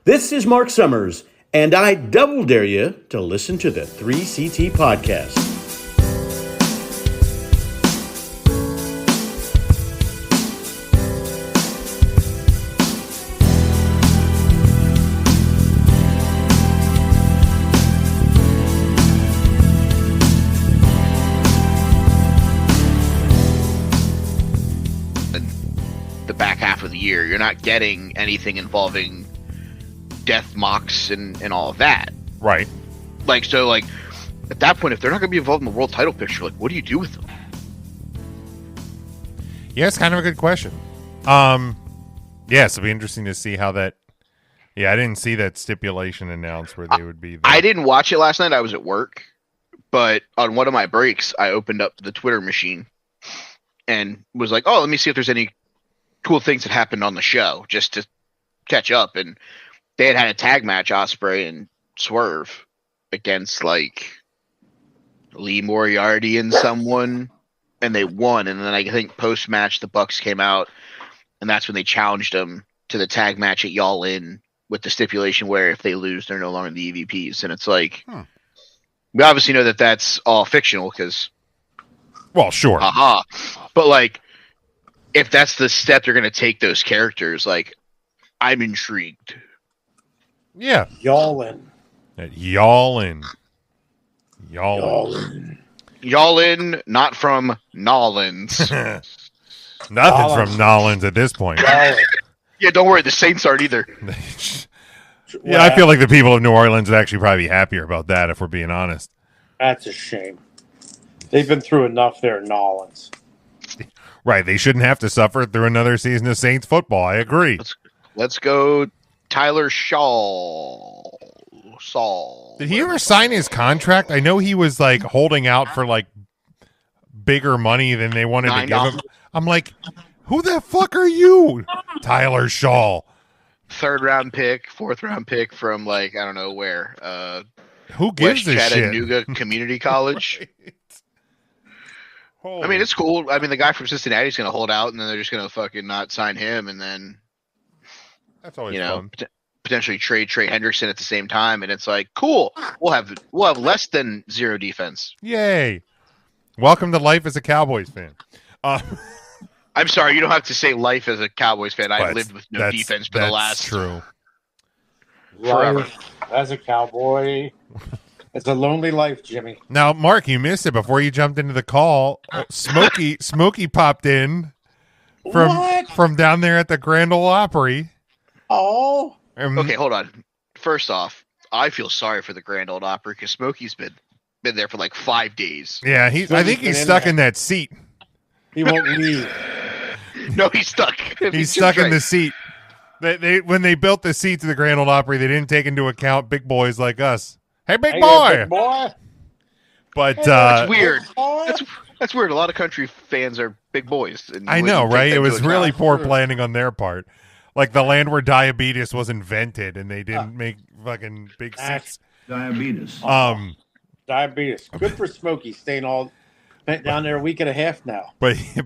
This is Mark Summers, and I double dare you to listen to the 3CT podcast. The back half of the year, you're not getting anything involving death mocks and all of that, right? So at that point, if they're not going to be involved in the world title picture, like, what do you do with them? Yeah, it's kind of a good question. Yeah, it'll be interesting to see how that. Yeah, I didn't see that stipulation announced where they would be there. I didn't watch it last night. I was at work, but on one of my breaks, I opened up the Twitter machine and was like, "Oh, let me see if there's any cool things that happened on the show," just to catch up. And they had a tag match, Ospreay and Swerve, against like Lee Moriarty and someone, and they won. And then I think post match the Bucks came out, and that's when they challenged them to the tag match at Y'all In, with the stipulation where if they lose, they're no longer the EVPs. And it's like, we obviously know that that's all fictional because, well, sure, but like, if that's the step they're going to take those characters, like, I'm intrigued. Yeah. Y'all In. Y'all In. Y'all In, not from Nolans. Nothing's from Nolans at this point. Yeah, don't worry. The Saints aren't either. Yeah, I feel like the people of New Orleans would actually probably be happier about that, if we're being honest. That's a shame. They've been through enough there in Nolans. Right, they shouldn't have to suffer through another season of Saints football. I agree. Let's go Tyler Saul. Did he ever sign his contract? I know he was like holding out for like bigger money than they wanted to give him. I'm like, who the fuck are you, Tyler Shaw? 3rd round pick, 4th round pick from like, I don't know where. Who gives West this Chattanooga shit? Community College. Right. I mean, it's cool. I mean, the guy from Cincinnati's going to hold out, and then they're just going to fucking not sign him, and then that's always fun. Potentially trade Trey Hendrickson at the same time, and it's like, cool. We'll have less than 0 defense. Yay! Welcome to life as a Cowboys fan. I'm sorry, you don't have to say life as a Cowboys fan. I've lived with no defense for the last true. Forever. As a Cowboy, it's a lonely life, Jimmy. Now, Mark, you missed it before you jumped into the call. Smokey popped in from down there at the Grand Ole Opry. Oh. Okay, hold on. First off, I feel sorry for the Grand Ole Opry because Smokey's been there for like 5 days. Yeah, I think he's stuck in that seat. He won't leave. No, he's stuck. He's stuck in the seat. They when they built the seat to the Grand Ole Opry, they didn't take into account big boys like us. Hey, big boy! Big boy. But that's weird. That's weird. A lot of country fans are big boys. And I know, right? It was really poor planning on their part. Like the land where diabetes was invented, and they didn't make fucking big seats. Diabetes. Diabetes. Good for Smokey staying down there a week and a half now. But he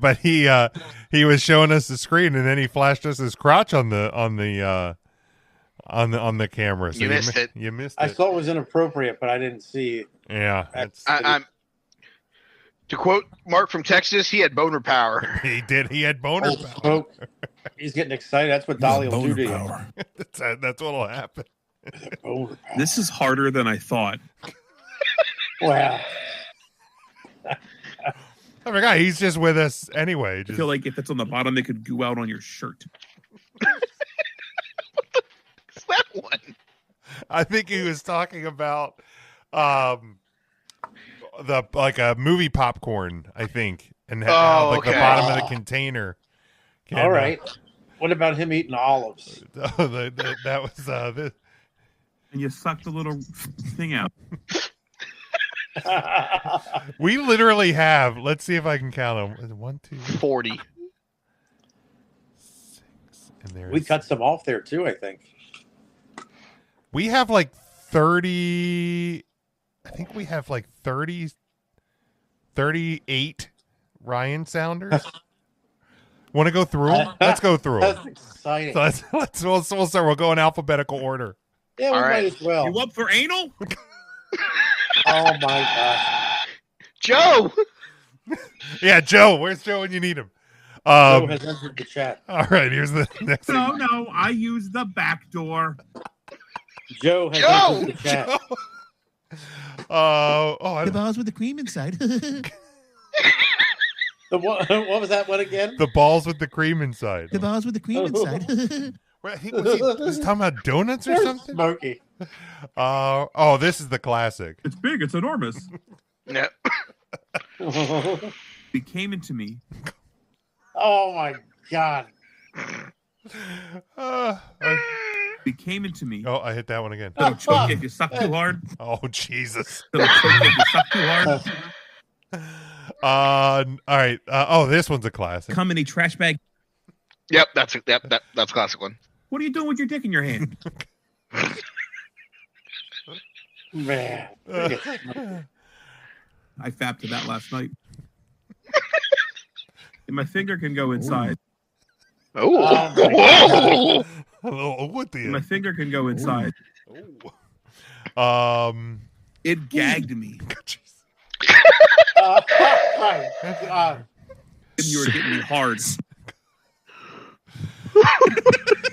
was showing us the screen, and then he flashed us his crotch on the camera. So you missed it. You missed it. I thought it was inappropriate, but I didn't see it. Yeah. I'm to quote Mark from Texas, he had boner power. He did. He had boner power. He's getting excited. That's what Dolly will do to you. That's what'll happen. This is harder than I thought. Wow. I forgot he's just with us anyway. I feel like if it's on the bottom, it could go out on your shirt. What the is that one? I think he was talking about a movie popcorn, I think, and how, the bottom of the container. All right. What about him eating olives? That was this. And you suck the little thing out. We literally have. Let's see if I can count them. 1, 2, 40. 6, and we cut some off there too, I think. We have like 30. I think we have like 38 Ryan Sounders. Want to go through them? Let's go through them. That's exciting. So we'll start. We'll go in alphabetical order. Yeah, we All might right. as well. You up for anal? Oh my gosh. Joe. Yeah, Joe. Where's Joe when you need him? Joe has entered the chat. All right, here's the next thing. No, I use the back door. Joe has Joe! entered the chat. The balls with the cream inside. What was that one again? The balls with the cream inside. The balls with the cream inside. Wait, was he talking about donuts or Where's something? Smokey? This is the classic. It's big. It's enormous. Yeah. It came into me. Oh my god. It came into me. Oh, I hit that one again. It'll choke you if you suck too hard. Oh, Jesus. It'll choke you if you suck too hard. All right. This one's a classic. Come in a trash bag. Yep. That's a classic one. What are you doing with your dick in your hand? Man. I fapped to that last night. And my finger can go inside. Oh. What the? My finger can go inside. It gagged me. Oh my god. You were getting me hard.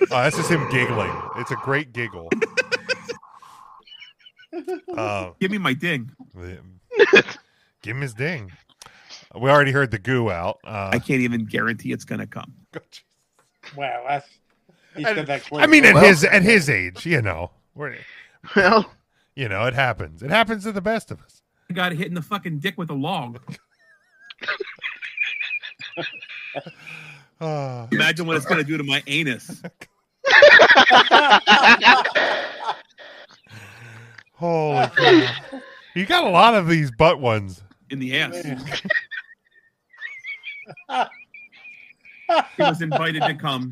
That's just him giggling. It's a great giggle. Give me my ding. Give him his ding. We already heard the goo out. I can't even guarantee it's going to come. Wow, that's he said that quick. I mean, at his age, Well, it happens. It happens to the best of us. I got hit in the fucking dick with a log. Imagine what it's going to do to my anus. Holy cow. You got a lot of these butt ones. In the ass. He was invited to come.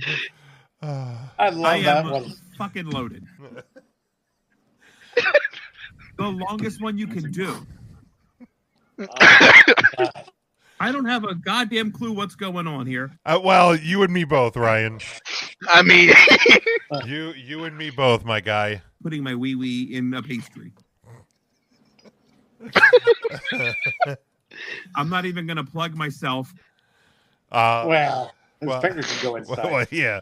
I love I that am one. fucking loaded. The longest one you can do. I don't have a goddamn clue what's going on here. Well, you and me both, Ryan. I mean, You and me both, my guy. Putting my wee-wee in a pastry. I'm not even going to plug myself. Well, his fingers can go inside. Well, yeah.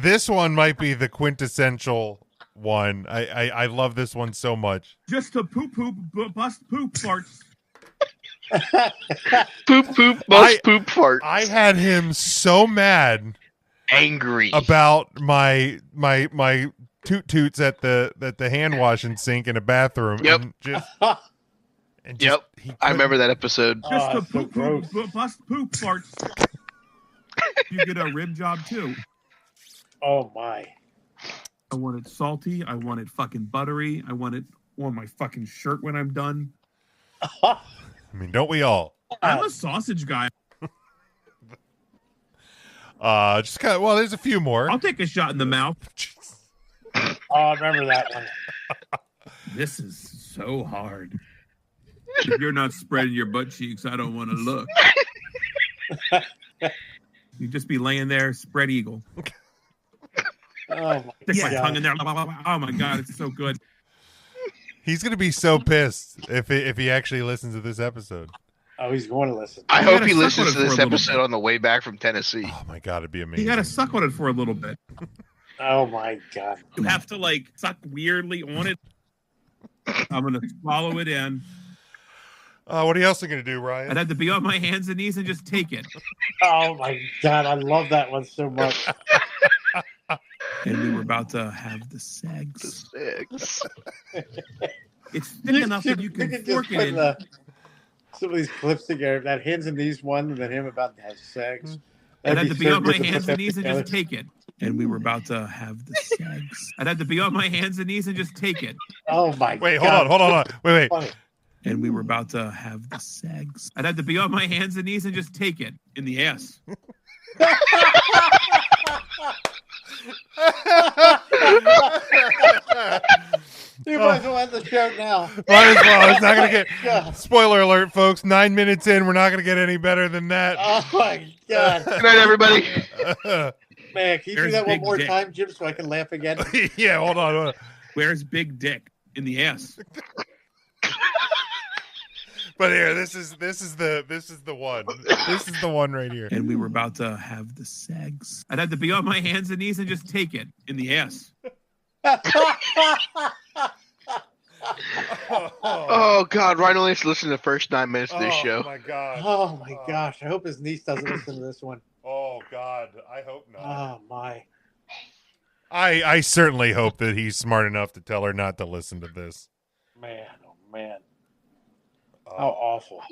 This one might be the quintessential one. I love this one so much. Just to bust poop farts. poop, bust, poop, fart. I had him so mad, Angry about my toot-toots at the hand washing sink in a bathroom. Yep. And just I remember that episode. Just to so gross. bust poop farts. You get a rib job too. Oh my. I want it salty. I want it fucking buttery. I want it on my fucking shirt when I'm done. I mean, don't we all? I'm a sausage guy. Just kind of, well, there's a few more. I'll take a shot in the mouth. Oh, I remember that one. This is so hard. If you're not spreading your butt cheeks, I don't want to look. You just be laying there, spread eagle. Oh my Stick my God. tongue in there. Oh my god, it's so good. He's gonna be so pissed if he actually listens to this episode. Oh, he's going to listen. I You hope gotta he suck on listens it to for a this little episode bit. on the way back from Tennessee. Oh my god, it'd be amazing. You gotta suck on it for a little bit. Oh my God. You have to like suck weirdly on it. I'm gonna swallow it in. What else are you gonna do, Ryan? I'd have to be on my hands and knees and just take it. Oh my God. I love that one so much. And we were about to have the segs. Six. It's thick enough that you can just fork it put in. some of these clips together. That hands and knees one, and then him about to have sex. I'd have to be on my good to hands put and that knees and together. just take it. And we were about to have the segs. I'd have to be on my hands and knees and just take it. Oh my Wait, God. hold on. Wait. Funny. And we were about to have the segs. I'd have to be on my hands and knees and just take it in the ass. You might as well have the show now. Might as well. It's not going to God. get... Spoiler alert, folks. 9 minutes in, we're not going to get any better than that. Oh, my God. Good night, everybody. Man, can you do There's that one Big more Dick. time, Jim, so I can laugh again? Yeah, hold on. Where's Big Dick? In the ass. But here, this is the one. This is the one right here. And we were about to have the sex. I'd have to be on my hands and knees and just take it in the ass. Oh God, Ryan only has to listen to the first 9 minutes of this show. Oh my God. Oh, my gosh. I hope his niece doesn't listen to this one. Oh God. I hope not. Oh, my. I certainly hope that he's smart enough to tell her not to listen to this. Man, oh, man. How awful.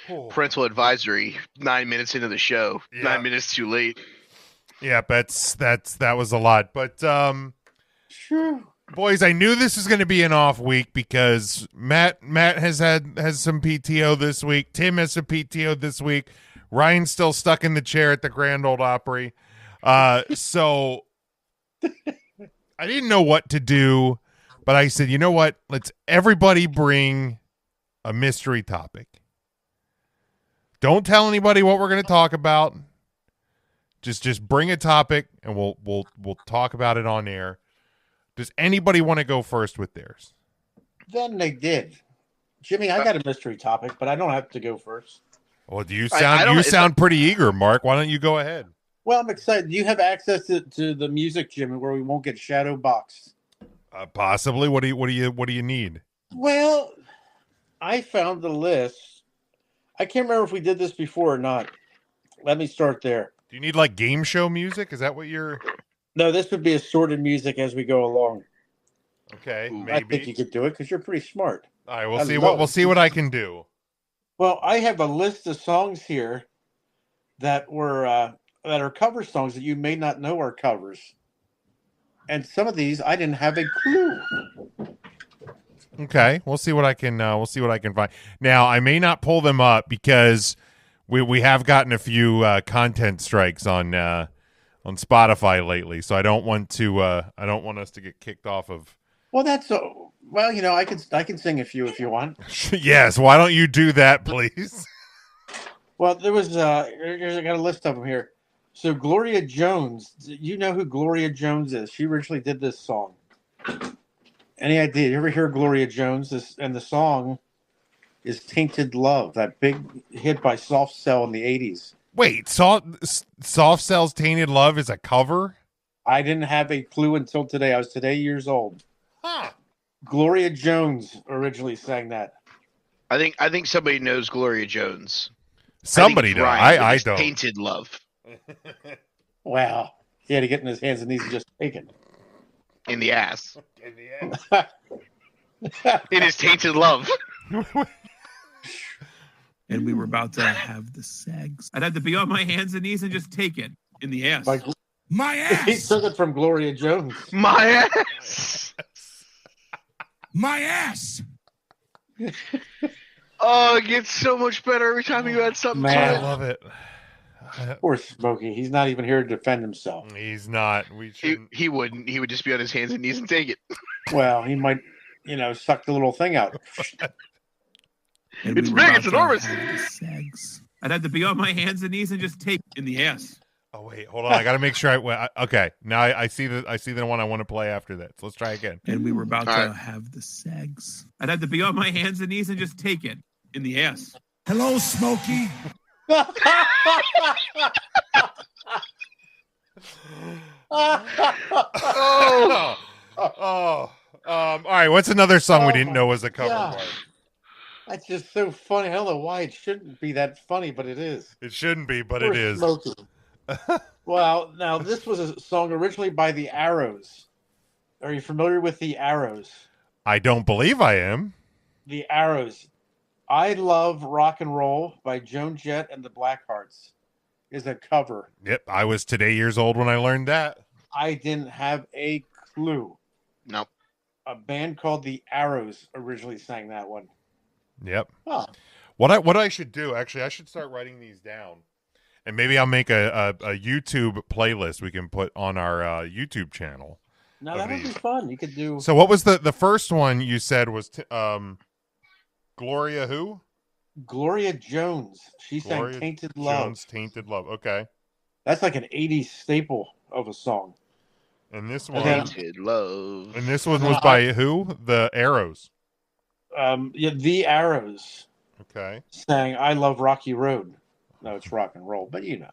Oh. Parental advisory. 9 minutes into the show. Yeah. 9 minutes too late. Yeah, that was a lot. But Sure. boys, I knew this was going to be an off week because Matt has some PTO this week. Tim has some PTO this week. Ryan's still stuck in the chair at the Grand Ole Opry. So I didn't know what to do, but I said, you know what? Let's everybody bring a mystery topic. Don't tell anybody what we're going to talk about. Just bring a topic and we'll talk about it on air. Does anybody want to go first with theirs? Then they did. Jimmy, I got a mystery topic, but I don't have to go first. Well, do you I sound don't- you sound pretty eager, Mark? Why don't you go ahead? Well, I'm excited. Do you have access to the music, Jimmy, where we won't get shadow boxed? Possibly. What do you need? Well, I found the list. I can't remember if we did this before or not. Let me start there. Do you need like game show music? Is that what you're? No, this would be assorted music as we go along. Okay, Ooh. I think you maybe. could do it because you're pretty smart. All right, I we'll see love what it. I can do. Well, I have a list of songs here that were that are cover songs that you may not know are covers, and some of these I didn't have a clue. Okay, we'll see what I can find. Now, I may not pull them up because we have gotten a few content strikes on Spotify lately, so I don't want us to get kicked off of. Well, that's well, you know, I can sing a few if you want. Yes, why don't you do that, please? Well, there was I got a list of them here. So Gloria Jones, you know who Gloria Jones is? She originally did this song. Any idea? You ever hear Gloria Jones? And the song is "Tainted Love," that big hit by Soft Cell in the '80s. Wait, Soft Cell's "Tainted Love" is a cover? I didn't have a clue until today. I was today years old. Huh. Gloria Jones originally sang that. I think somebody knows Gloria Jones. Somebody I think it's does. Ryan, I it's don't. Tainted Love Wow. He had to get in his hands and knees and just take it. in the ass. It is Tainted Love. And we were about to have the sex. I'd have to be on my hands and knees and just take it in the ass. Like, My he ass. took it from Gloria Jones. My ass. My ass. Oh, it gets so much better every time you add something Man. to I it. love it. Poor Smokey. He's not even here to defend himself. He's not. We shouldn't. He wouldn't. He would just be on his hands and knees and take it. Well, he might, suck the little thing out. And It's we were big, about it's to enormous. have the sex. I'd have to be on my hands and knees and just take it in the ass. Oh wait, hold on. I got to make sure. Okay, now I see the one I want to play after that. So let's try again. And we were about All to right. have the sex. I'd have to be on my hands and knees and just take it in the ass. Hello, Smokey. Oh, All right. What's another song we didn't know was a cover? God. Mark? That's just so funny. I don't know why it shouldn't be that funny, but it is. It shouldn't be, but Poor it is. Smokey. Well, now this was a song originally by the Arrows. Are you familiar with the Arrows? I don't believe I am. The Arrows. I Love Rock and Roll by Joan Jett and the Blackhearts is a cover. Yep, I was today years old when I learned that. I didn't have a clue. no. A band called the Arrows originally sang that one. Yep. Huh. What I should do, actually, I should start writing these down. And maybe I'll make a YouTube playlist we can put on our YouTube channel. No, that would be fun. You could do. So what was the first one you said was Gloria who? Gloria Jones. She sang Gloria "Tainted Love." Jones, Tainted Love. Okay. That's like an '80s staple of a song. And this one, Tainted Love. and this one was by who? The Arrows. Yeah, the Arrows Okay. sang "I Love Rocky Road." No, it's rock and roll, but you know.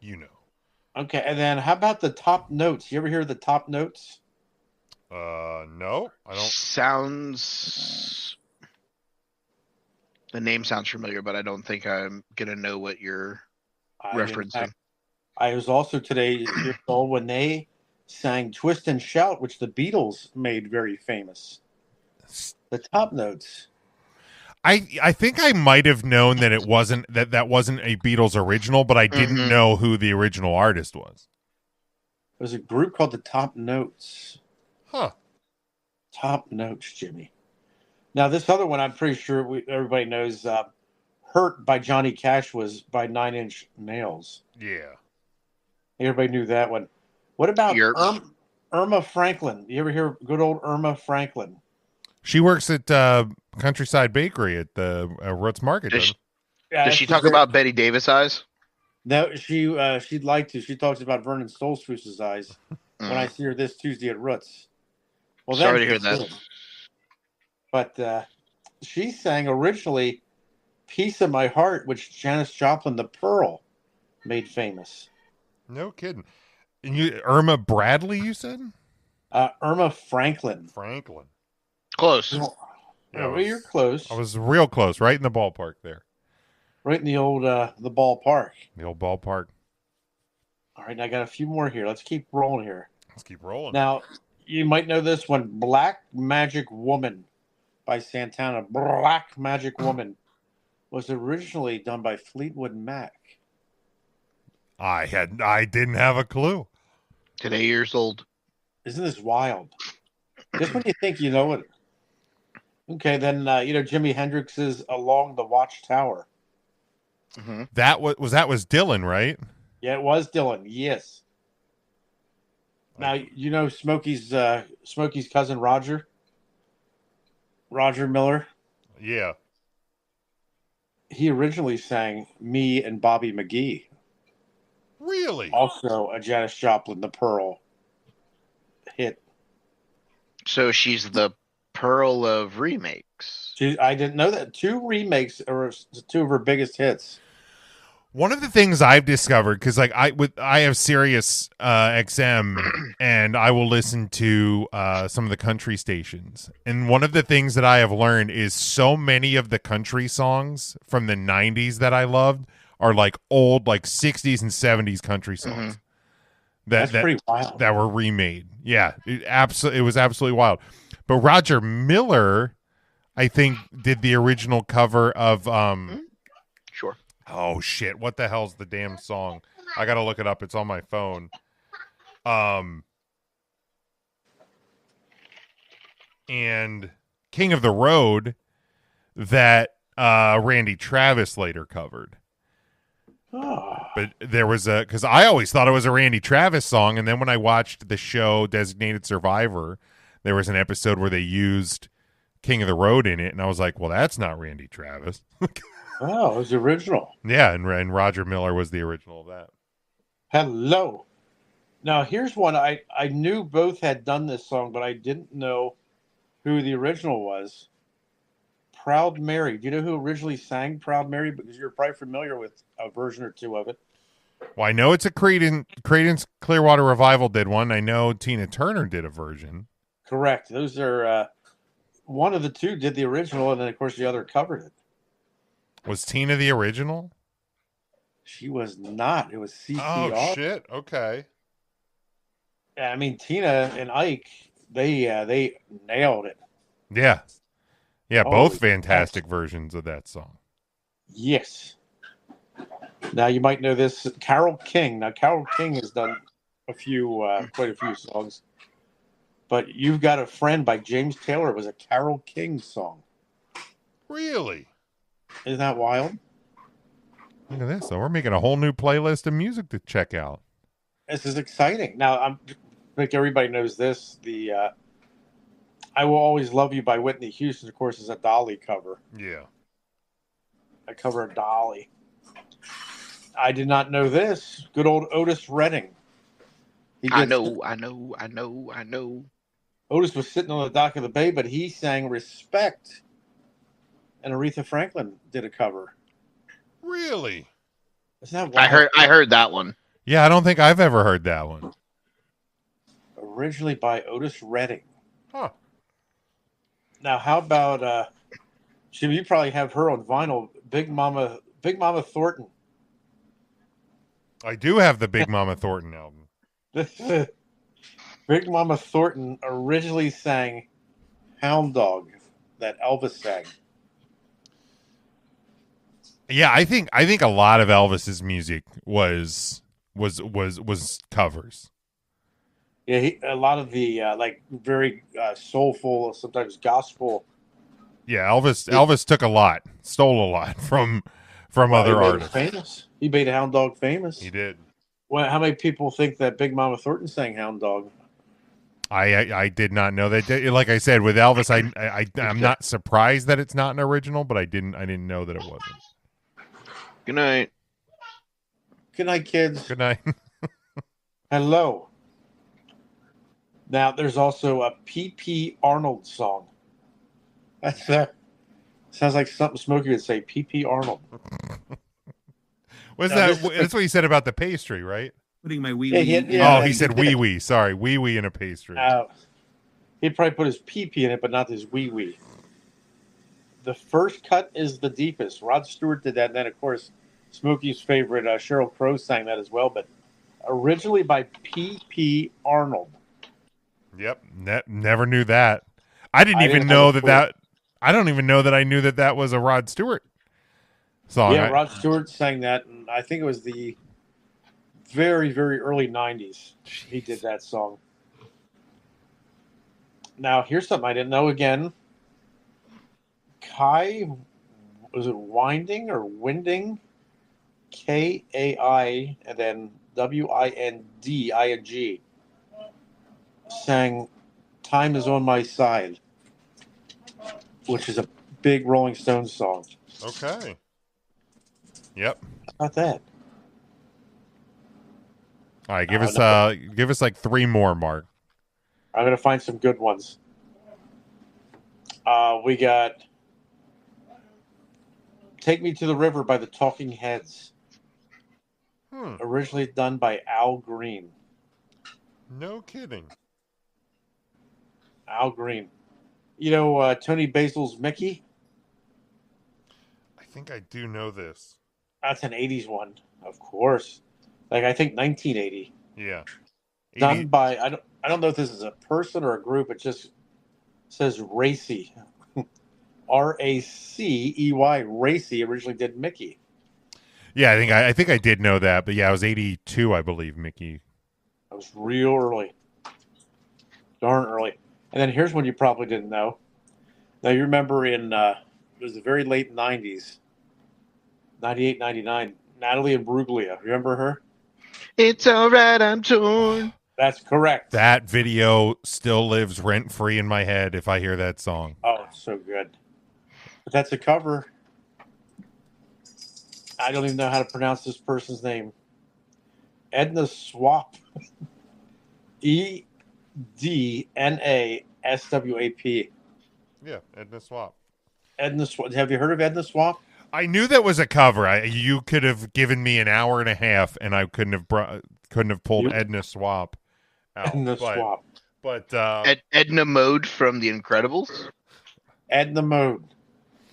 You know. Okay, and then how about the Top Notes? You ever hear the Top Notes? No, I don't. Sounds. The name sounds familiar, but I don't think I'm gonna know what you're referencing. I was also today years old when they sang "Twist and Shout," which the Beatles made very famous. The Top Notes. I think I might have known that it wasn't that wasn't a Beatles original, but I didn't know who the original artist was. There's a group called the Top Notes. Huh. Top Notes, Jimmy. Now this other one, I'm pretty sure everybody knows. "Hurt" by Johnny Cash was by 9 Inch Nails. Yeah. Everybody knew that one. What about Irma Franklin? You ever hear good old Irma Franklin? She works at Countryside Bakery at the Roots Market. Does she talk about Betty Davis eyes? No, she'd like to. She talks about Vernon Stoltzfus's eyes when I see her this Tuesday at Roots. Well, sorry to hear that. But she sang originally "Piece of My Heart," which Janis Joplin, the Pearl, made famous. No kidding. And Irma Bradley, you said? Irma Franklin. Franklin. Close. Yeah, you're close. I was real close, right in the ballpark there. Right in the old the ballpark. The old ballpark. All right, I got a few more here. Let's keep rolling here. Let's keep rolling. Now, you might know this one, "Black Magic Woman" by Santana. "Black Magic Woman" was originally done by Fleetwood Mac. I didn't have a clue. Today years old. Isn't this wild? Just when you think you know it. Okay, then Jimi Hendrix's "Along the Watchtower." That was Dylan, right? Yeah, it was Dylan. Yes. Now you know Smokey's cousin Roger Miller. Yeah. He originally sang "Me and Bobby McGee." Really? Also a Janis Joplin, the Pearl hit. So she's the Pearl of remakes. I didn't know that. 2 remakes are 2 of her biggest hits. One of the things I've discovered, because like I have Sirius XM, and I will listen to some of the country stations. And one of the things that I have learned is so many of the country songs from the 90s that I loved are like old, like 60s and 70s country songs. That's pretty wild. That were remade. Yeah, it was absolutely wild. But Roger Miller, I think, did the original cover of Sure. Oh shit! What the hell's the damn song? I gotta look it up. It's on my phone. And King of the Road that Randy Travis later covered. Oh. But there was because I always thought it was a Randy Travis song, and then when I watched the show Designated Survivor, there was an episode where they used King of the Road in it, and I was like, well, that's not Randy Travis. Oh, it was the original. Yeah, and Roger Miller was the original of that. Hello. Now, here's one. I knew both had done this song, but I didn't know who the original was. Proud Mary. Do you know who originally sang Proud Mary? Because you're probably familiar with a version or 2 of it. Well, I know it's a Creedence Clearwater Revival did one. I know Tina Turner did a version. Correct. Those are one of the 2 did the original, and then, of course, the other covered it. Was Tina the original? She was not. It was CCR. Oh, shit. Okay. I mean, Tina and Ike, they nailed it. Yeah. Yeah, both fantastic versions of that song. Yes. Now, you might know this. Carole King. Now, Carole King has done quite a few songs. But "You've Got a Friend" by James Taylor was a Carole King song. Really? Isn't that wild? Look at this. So we're making a whole new playlist of music to check out. This is exciting. Now, think everybody knows this. The "I Will Always Love You" by Whitney Houston, of course, is a Dolly cover. Yeah. I cover a Dolly. I did not know this. Good old Otis Redding. I know. Otis was sitting on the dock of the bay, but he sang "Respect," and Aretha Franklin did a cover. Really? Isn't that wild? I heard that one. Yeah, I don't think I've ever heard that one. Originally by Otis Redding. Huh. Now, how about Jim? You probably have her on vinyl. Big Mama Thornton. I do have the Big Mama Thornton album. Big Mama Thornton originally sang "Hound Dog" that Elvis sang. Yeah, I think a lot of Elvis's music was covers. Yeah, a lot of the like very soulful, sometimes gospel. Yeah, Elvis took a lot, stole a lot from other artists. Famous. He made Hound Dog famous. He did. Well, how many people think that Big Mama Thornton sang "Hound Dog"? I did not know that. Like I said, with Elvis, I'm not surprised that it's not an original, but I didn't know that it wasn't. Good night. Good night, kids. Good night. Hello. Now, there's also a P.P. Arnold song. That's sounds like something Smokey would say. P.P. Arnold. What's that? That's what you said about the pastry, right? Putting my wee Yeah, he said wee wee. Sorry, wee wee in a pastry. He'd probably put his pee in it, but not his wee wee. The first cut is the deepest. Rod Stewart did that, and then of course Smokey's favorite Sheryl Crow sang that as well. But originally by P.P. Arnold. Yep, never knew that. I didn't even know that. I don't even know that I knew that was a Rod Stewart song. Yeah, Rod Stewart sang that, and I think it was the very, very early 90s. He did that song. Now, here's something I didn't know again. Kai, was it Winding or Winding? Kai, and then Winding, sang "Time Is On My Side," which is a big Rolling Stones song. Okay. Yep. How about that? All right, give us like three more, Mark. I'm gonna find some good ones. We got "Take Me to the River" by the Talking Heads. Originally done by Al Green. No kidding. Al Green. You know Tony Basil's Mickey? I think I do know this. That's an 80s one, of course. Like I think 1980. Yeah. Done by I don't know if this is a person or a group. It just says Racy. Racey. Racy originally did Mickey. Yeah, I think I did know that, but yeah, it was 82, I believe, Mickey. That was real early. Darn early. And then here's one you probably didn't know. Now you remember it was the very late 90s, 98, 99, Natalie Imbruglia. Remember her? It's all right, I'm torn. That's correct. That video still lives rent-free in my head if I hear that song. Oh, it's so good. But that's a cover. I don't even know how to pronounce this person's name. Edna Swap. EDNASWAP. Yeah, Edna Swap. Edna Swap. Have you heard of Edna Swap? I knew that was a cover. You could have given me an hour and a half, and I couldn't have pulled Edna Swap out. Edna Swap. But Edna Mode from The Incredibles. Edna Mode.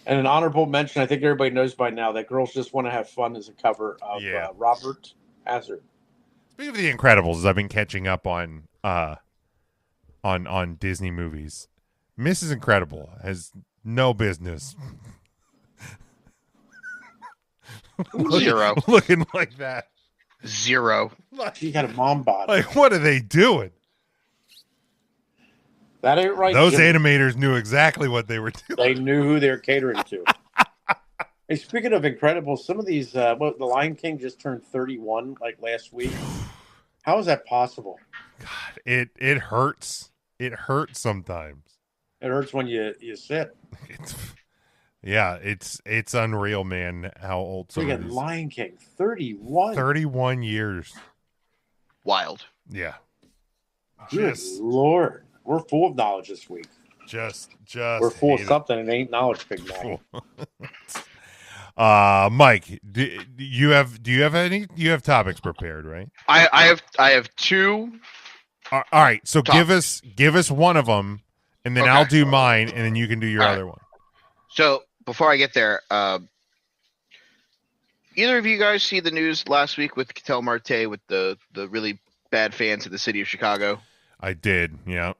And an honorable mention, I think everybody knows by now, that Girls Just Want to Have Fun is a cover of Robert Hazard. Speaking of The Incredibles, I've been catching up on Disney movies. Mrs. Incredible has no business Zero. looking like that. Zero. She had a mom bod. Like, what are they doing? That ain't right. Those Jimmy. animators knew exactly what they were doing. They knew who they were catering to. Hey, speaking of Incredibles, some of these, The Lion King just turned 31 like last week. How is that possible? God, it hurts. It hurts sometimes. It hurts when you sit. It's unreal, man. How old some We of got these. Lion King, 31. 31 years. Wild. Yeah. Good Just Lord. We're full of knowledge this week. We're full of hate it. something and it ain't knowledge, Big Mac. Mike, do you have topics prepared, right? I have two. All right, so topics. give us one of them, and then Okay. I'll do mine, and then you can do your All other right. one. So before I get there, either of you guys see the news last week with Ketel Marte with the really bad fans of the city of Chicago? I did, yeah.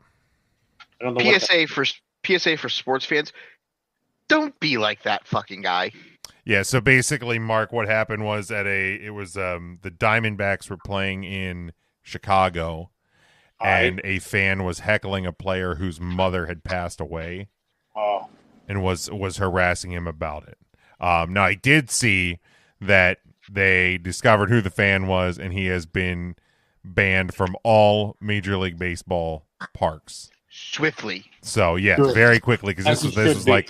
I don't know PSA for sports fans. Don't be like that fucking guy. Yeah, so basically, Mark, what happened was the Diamondbacks were playing in Chicago, and a fan was heckling a player whose mother had passed away, and was harassing him about it. Now, I did see that they discovered who the fan was, and he has been banned from all Major League Baseball parks swiftly. So yeah, Good. very quickly, because As this he was should be. like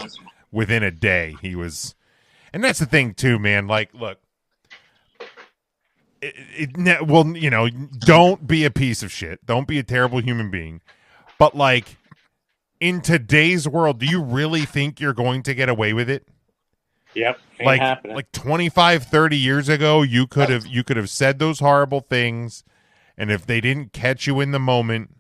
within a day he was, and that's the thing too, man. Like, look, don't be a piece of shit. Don't be a terrible human being. But like, in today's world, do you really think you're going to get away with it? Yep. Ain't happening. Like 25, 30 years ago, you could have said those horrible things, and if they didn't catch you in the moment,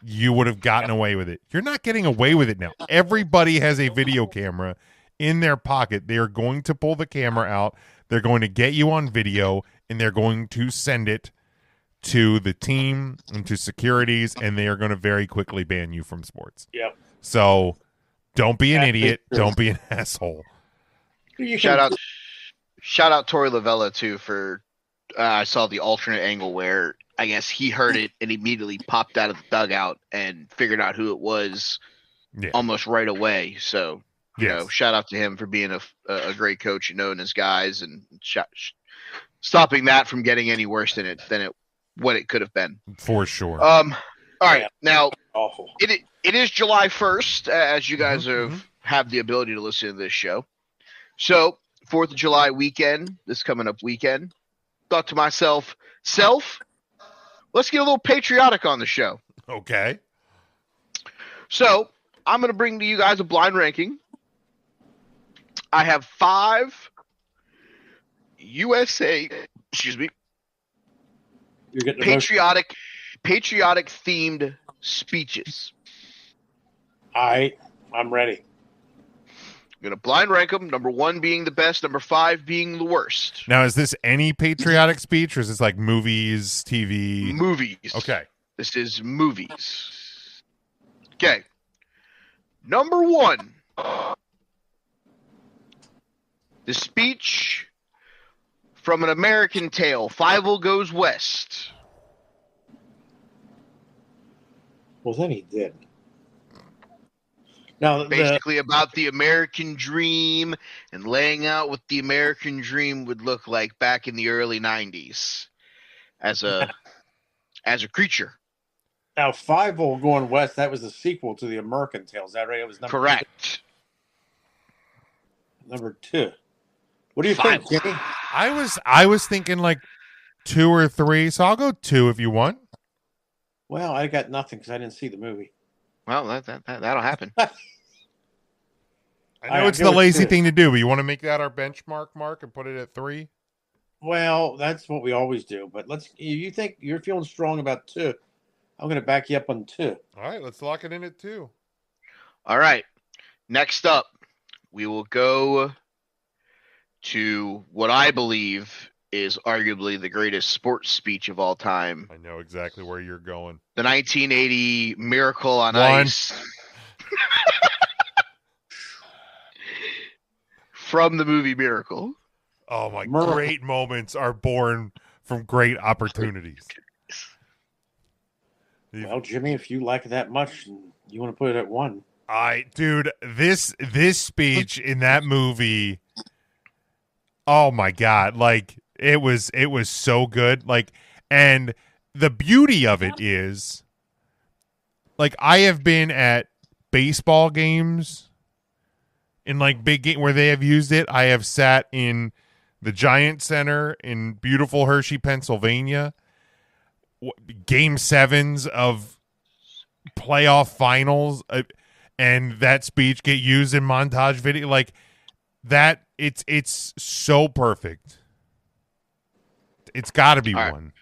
you would have gotten away with it. You're not getting away with it now. Everybody has a video camera in their pocket. They are going to pull the camera out. They're going to get you on video, and they're going to send it to the team and to securities, and they are going to very quickly ban you from sports. Yep. So don't be an That's idiot. true. Don't be an asshole. Shout out Tori Lavella too for I saw the alternate angle where I guess he heard it and immediately popped out of the dugout and figured out who it was almost right away. So you know, shout out to him for being a great coach and knowing his guys and stopping that from getting any worse than what it could have been. For sure. All right, now awful. It is July 1st, as you guys have the ability to listen to this show. So 4th of July weekend, this coming up weekend, thought to myself, let's get a little patriotic on the show. Okay. So I'm going to bring to you guys a blind ranking. I have 5 USA, You're getting patriotic themed speeches. All right, I'm ready. I'm going to blind rank them, number 1 being the best, number 5 being the worst. Now, is this any patriotic speech, or is this like movies, TV? Movies. Okay. This is movies. Okay. Number 1. The speech from An American Tale, Fievel Goes West. Well, then he did. Now, Basically about the American dream and laying out what the American dream would look like back in the early 90s as a creature. Now, Fievel Going West, that was the sequel to The American Tale. Is that right? It was Correct. Number 2. What do you think, Jimmy? I was thinking like 2 or 3, so I'll go 2 if you want. Well, I got nothing because I didn't see the movie. Well, that'll happen. I know it's the lazy thing to do, but you want to make that our benchmark, Mark, and put it at 3? Well, that's what we always do. But you think you're feeling strong about 2. I'm going to back you up on 2. All right, let's lock it in at 2. All right. Next up, we will go to what I believe is arguably the greatest sports speech of all time. I know exactly where you're going. The 1980 Miracle on Ice. From the movie Miracle. Oh, my great moments are born from great opportunities. Well, Jimmy, if you like it that much, you want to put it at 1. Dude, this speech in that movie, oh my God, like it was so good. Like, and the beauty of it is, like, I have been at baseball games in like big game where they have used it. I have sat in the Giant Center in beautiful Hershey, Pennsylvania. Game 7s of playoff finals, and that speech get used in montage video like that. It's so perfect. It's got to be All right. one.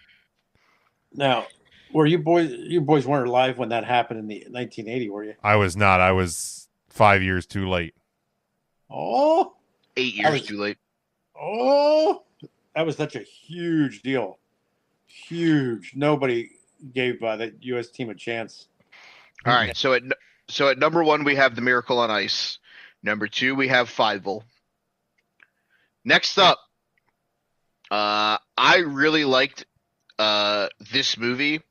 Now, were you boys weren't alive when that happened in the 1980, were you? I was not. I was 5 years too late. Oh, 8 years too late. oh, that was such a huge deal. Huge. Nobody gave the U.S. team a chance. All right. So at number 1 we have the Miracle on Ice. Number 2 we have Fievel. Next up, I really liked this movie.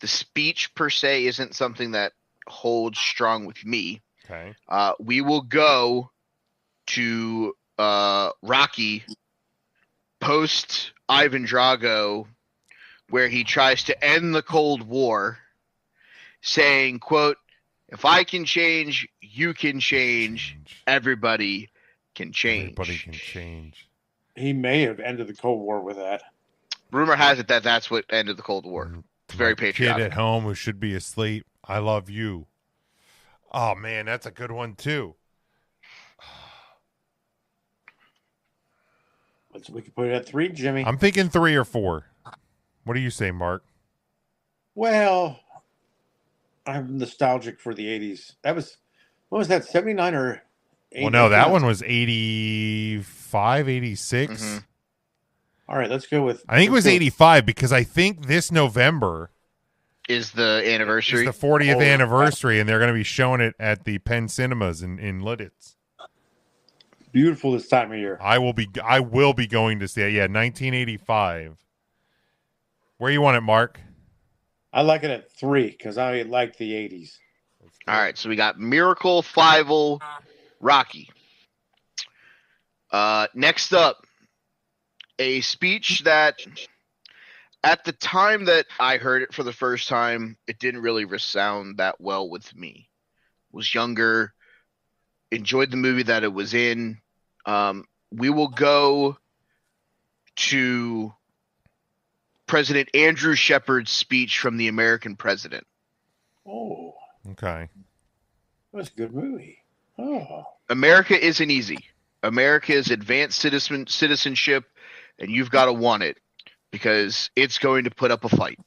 The speech per se isn't something that holds strong with me. Okay. We will go to Rocky post Ivan Drago, where he tries to end the Cold War, saying, quote, "If I can change, you can change. Everybody can change." Everybody can change. He may have ended the Cold War with that. Rumor has it that that's what ended the Cold War. It's very patriotic. Kid at home who should be asleep. I love you. Oh man, that's a good one too. We could put it at 3, Jimmy. I'm thinking 3 or 4. What do you say, Mark? Well, I'm nostalgic for the 80s. That was, what was that, 79 or 80? Well, no, that one was 85, 86. Mm-hmm. All right, let's go with. I think it was 85 because I think this November Is the anniversary. is the 40th anniversary, and they're going to be showing it at the Penn Cinemas in Lidditz. Beautiful this time of year. I will be going to see it. Yeah, 1985. Where you want it, Mark? I like it at 3 because I like the 80s. All right, so we got Miracle, Fievel, Rocky. Next up, a speech that at the time that I heard it for the first time, it didn't really resound that well with me. Was younger, enjoyed the movie that it was in. We will go to President Andrew Shepard's speech from the American president. Oh, Okay. that's a good movie. Oh, America isn't easy. America is advanced citizenship, and you've got to want it because it's going to put up a fight.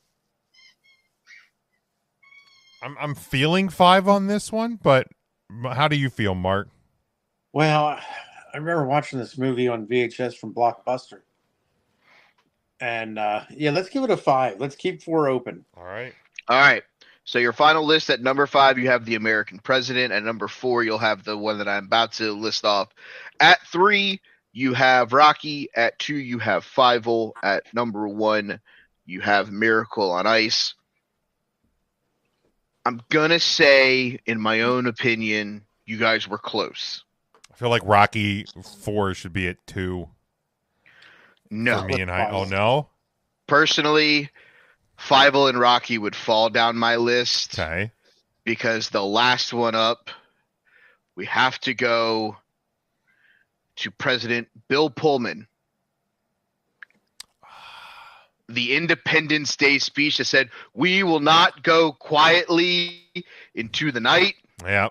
I'm feeling 5 on this one, but how do you feel, Mark? well, I remember watching this movie on VHS from Blockbuster. And yeah, let's give it a 5. Let's keep 4 open. All right. All right. So your final list at number 5, you have the American president. At number 4, you'll have the one that I'm about to list off. At 3, you have Rocky. At 2, you have Fievel. At number 1, you have Miracle on Ice. I'm going to say, in my own opinion, you guys were close. I feel like Rocky 4 should be at 2 No. for me and I. Oh, no? Personally, Fievel and Rocky would fall down my list. Okay. Because the last one up, we have to go to President Bill Pullman. The Independence Day speech that said, "We will not go quietly into the night. Yeah.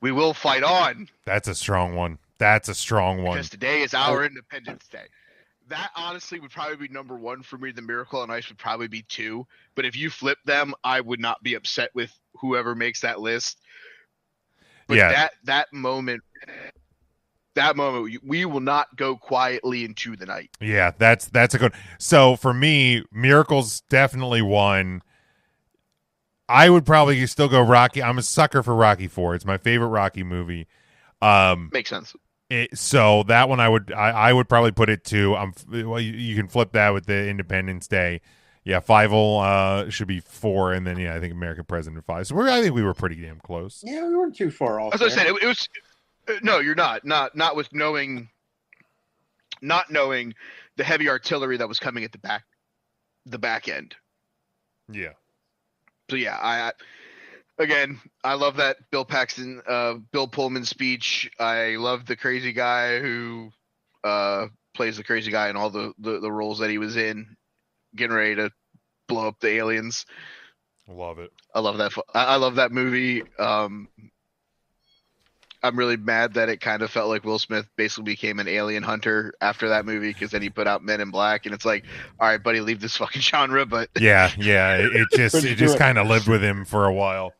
We will fight on." That's a strong one. That's a strong one. Because today is our Independence Day. That honestly would probably be number 1 for me. The Miracle on Ice would probably be 2. But if you flip them, I would not be upset with whoever makes that list. But Yeah. that moment, we will not go quietly into the night. Yeah, that's a good. So for me, Miracle's definitely 1. I would probably still go Rocky. I'm a sucker for Rocky 4. It's my favorite Rocky movie. Makes sense. So that one I would probably put it 2. Well, you can flip that with the Independence Day. Yeah, Fievel should be 4, and then yeah, I think American President 5. So I think we were pretty damn close. Yeah, we weren't too far off. As I said, it was no, you're not with not knowing the heavy artillery that was coming at the back. the back end. Yeah. So yeah, I love that Bill Pullman speech. I love the crazy guy who plays the crazy guy in all the roles that he was in, getting ready to blow up the aliens. Love it. I love that. I love that movie. I'm really mad that it kind of felt like Will Smith basically became an alien hunter after that movie, because then he put out Men in Black, and it's like, all right, buddy, leave this fucking genre. But Yeah. It just kind of lived with him for a while.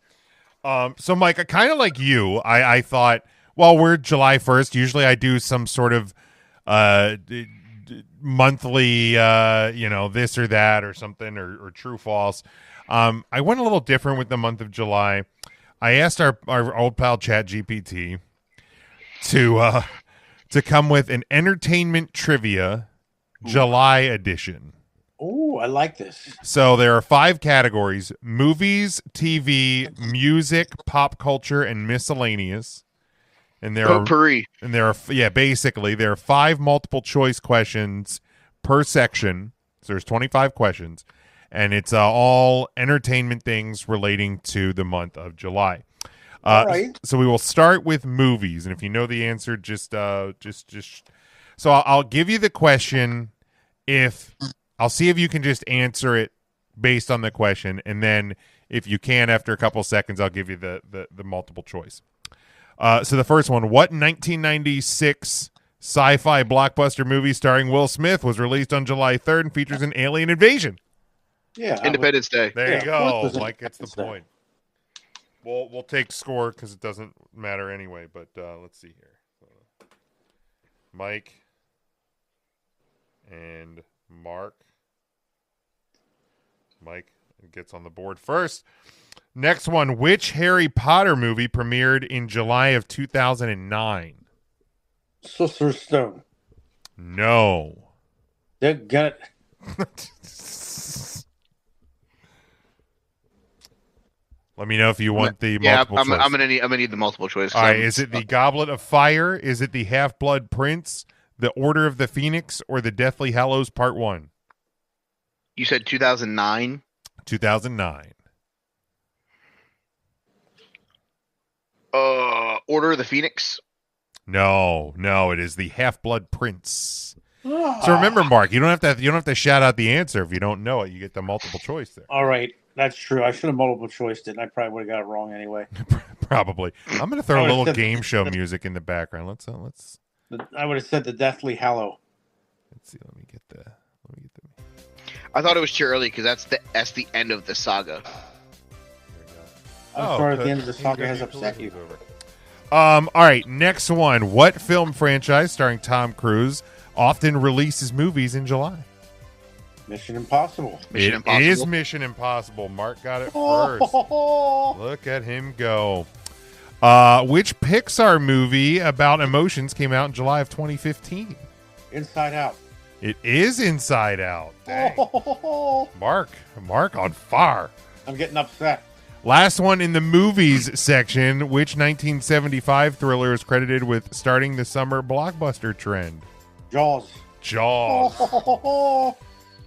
So Mike, I kind of like you. I thought, well, we're July 1st. Usually I do some sort of monthly, this or that or something, or true false. I went a little different with the month of July. I asked our old pal ChatGPT to come with an entertainment trivia July edition. Oh, I like this. So there are 5 categories: movies, TV, music, pop culture, and miscellaneous. And there are 5 multiple choice questions per section. So there's 25 questions, and it's all entertainment things relating to the month of July. All right. So we will start with movies, and if you know the answer, just. So I'll give you the question. I'll see if you can just answer it based on the question, and then if you can, after a couple seconds, I'll give you the multiple choice. So the first one: what 1996 sci-fi blockbuster movie starring Will Smith was released on July 3rd and features an alien invasion? Yeah. Independence Day. There you go. Mike gets the Independence Day. point. We'll take score because it doesn't matter anyway. But let's see here. Mike and Mark. Mike gets on the board first. Next one: which Harry Potter movie premiered in July of 2009? Sorcerer's Stone. No. They got it. Let me know if you want the Yeah, multiple choice. I'm gonna need the multiple choice. All right, is it the Goblet of Fire? Is it the Half-Blood Prince, the Order of the Phoenix, or the Deathly Hallows Part 1? You said 2009. 2009. Order of the Phoenix. No, it is the Half-Blood Prince. So remember, Mark, you don't have to shout out the answer if you don't know it. You get the multiple choice there. All right. That's true. I should have multiple choiced it, and I probably would have got it wrong anyway. Probably. I'm going to throw a little game show music in the background. Let's. I would have said the Deathly Hallow. Let's see. Let me get the. I thought it was too early because that's the end of the saga. I'm sorry if the end of the saga has upset you. All right, next one. What film franchise starring Tom Cruise often releases movies in July? Mission Impossible. It is Mission Impossible. Mark got it first. Look at him go. Which Pixar movie about emotions came out in July of 2015? Inside Out. It is Inside Out. Dang. Mark on fire. I'm getting upset. Last one in the movies section. Which 1975 thriller is credited with starting the summer blockbuster trend? Jaws.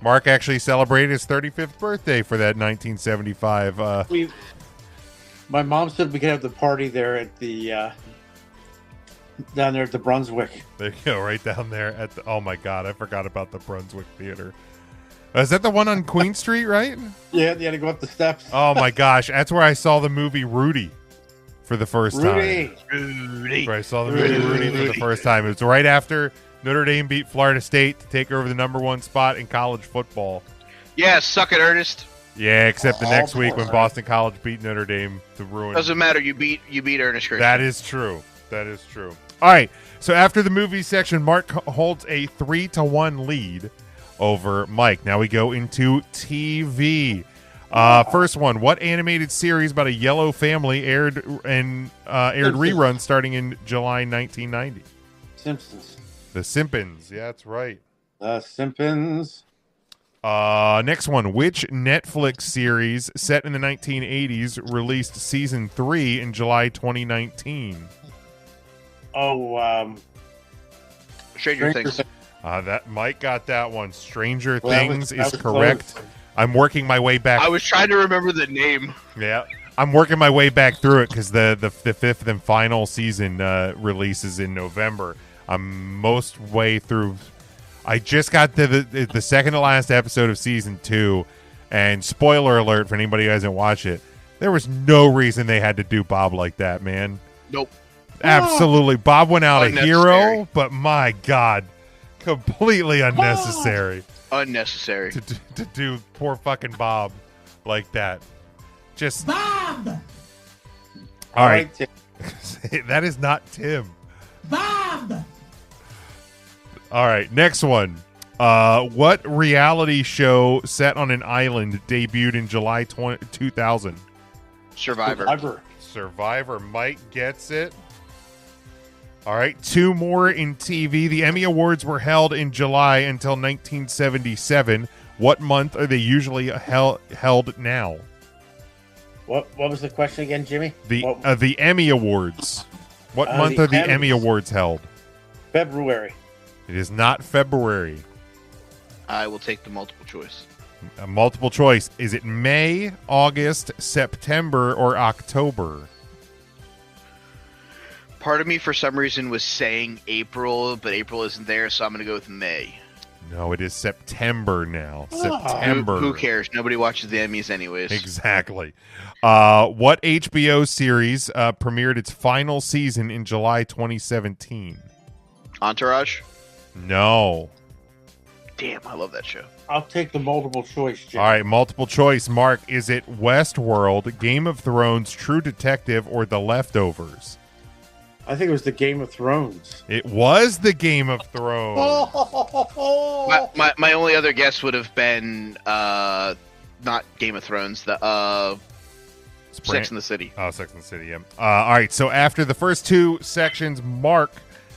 Mark actually celebrated his 35th birthday for that 1975. My mom said we could have the party there at the down there at the Brunswick. There you go, right down there at the. Oh my God, I forgot about the Brunswick Theater. Is that the one on Queen Street, right? Yeah, you had to go up the steps. Oh my gosh, that's where I saw the movie Rudy for the first time. Rudy. Where I saw the movie Rudy for the first time. It was right after Notre Dame beat Florida State to take over the #1 spot in college football. Yeah, suck it, Ernest. Yeah, except the next week when Boston College beat Notre Dame to ruin. Doesn't matter. You beat Ernest Christian. That is true. All right. So after the movie section, Mark holds a 3-1 lead over Mike. Now we go into TV. First one: what animated series about a yellow family aired reruns starting in July 1990? Simpsons. The Simpsons. Yeah, that's right. The Simpsons. Next one: which Netflix series set in the 1980s released season 3 in July 2019? Stranger Things. That Mike got that one. Stranger Well, that Things was is correct. close. I'm working my way back. I was trying to remember the name. Yeah, I'm working my way back through it because the fifth and final season releases in November. I'm most way through. I just got to the second to last episode of season 2, and spoiler alert for anybody who hasn't watched it, there was no reason they had to do Bob like that, man. Nope. Absolutely. Bob went out a Unnecessary. hero, but my God, completely unnecessary Unnecessary. to do poor fucking Bob like that. Just Bob! all right. Tim. That is not Tim. Bob! All right, next one. What reality show set on an island debuted in July 2000? Survivor. Survivor. Mike gets it. All right, 2 more in TV. The Emmy Awards were held in July until 1977. What month are they usually held now? What was the question again, Jimmy? The Emmy Awards. What month the are the Emmy Emmys. Awards held? February. It is not February. I will take the multiple choice. A multiple choice. Is it May, August, September, or October? Part of me, for some reason, was saying April, but April isn't there, so I'm going to go with May. No, it is September now. Oh. September. Who cares? Nobody watches the Emmys anyways. Exactly. What HBO series premiered its final season in July 2017? Entourage? No. Damn, I love that show. I'll take the multiple choice, Jimmy. All right, multiple choice. Mark, is it Westworld, Game of Thrones, True Detective, or The Leftovers? I think it was the Game of Thrones. It was the Game of Thrones. My only other guess would have been not Game of Thrones, the Sex and the City. Oh, Sex and the City, yeah. All right, so after the first 2 sections, Mark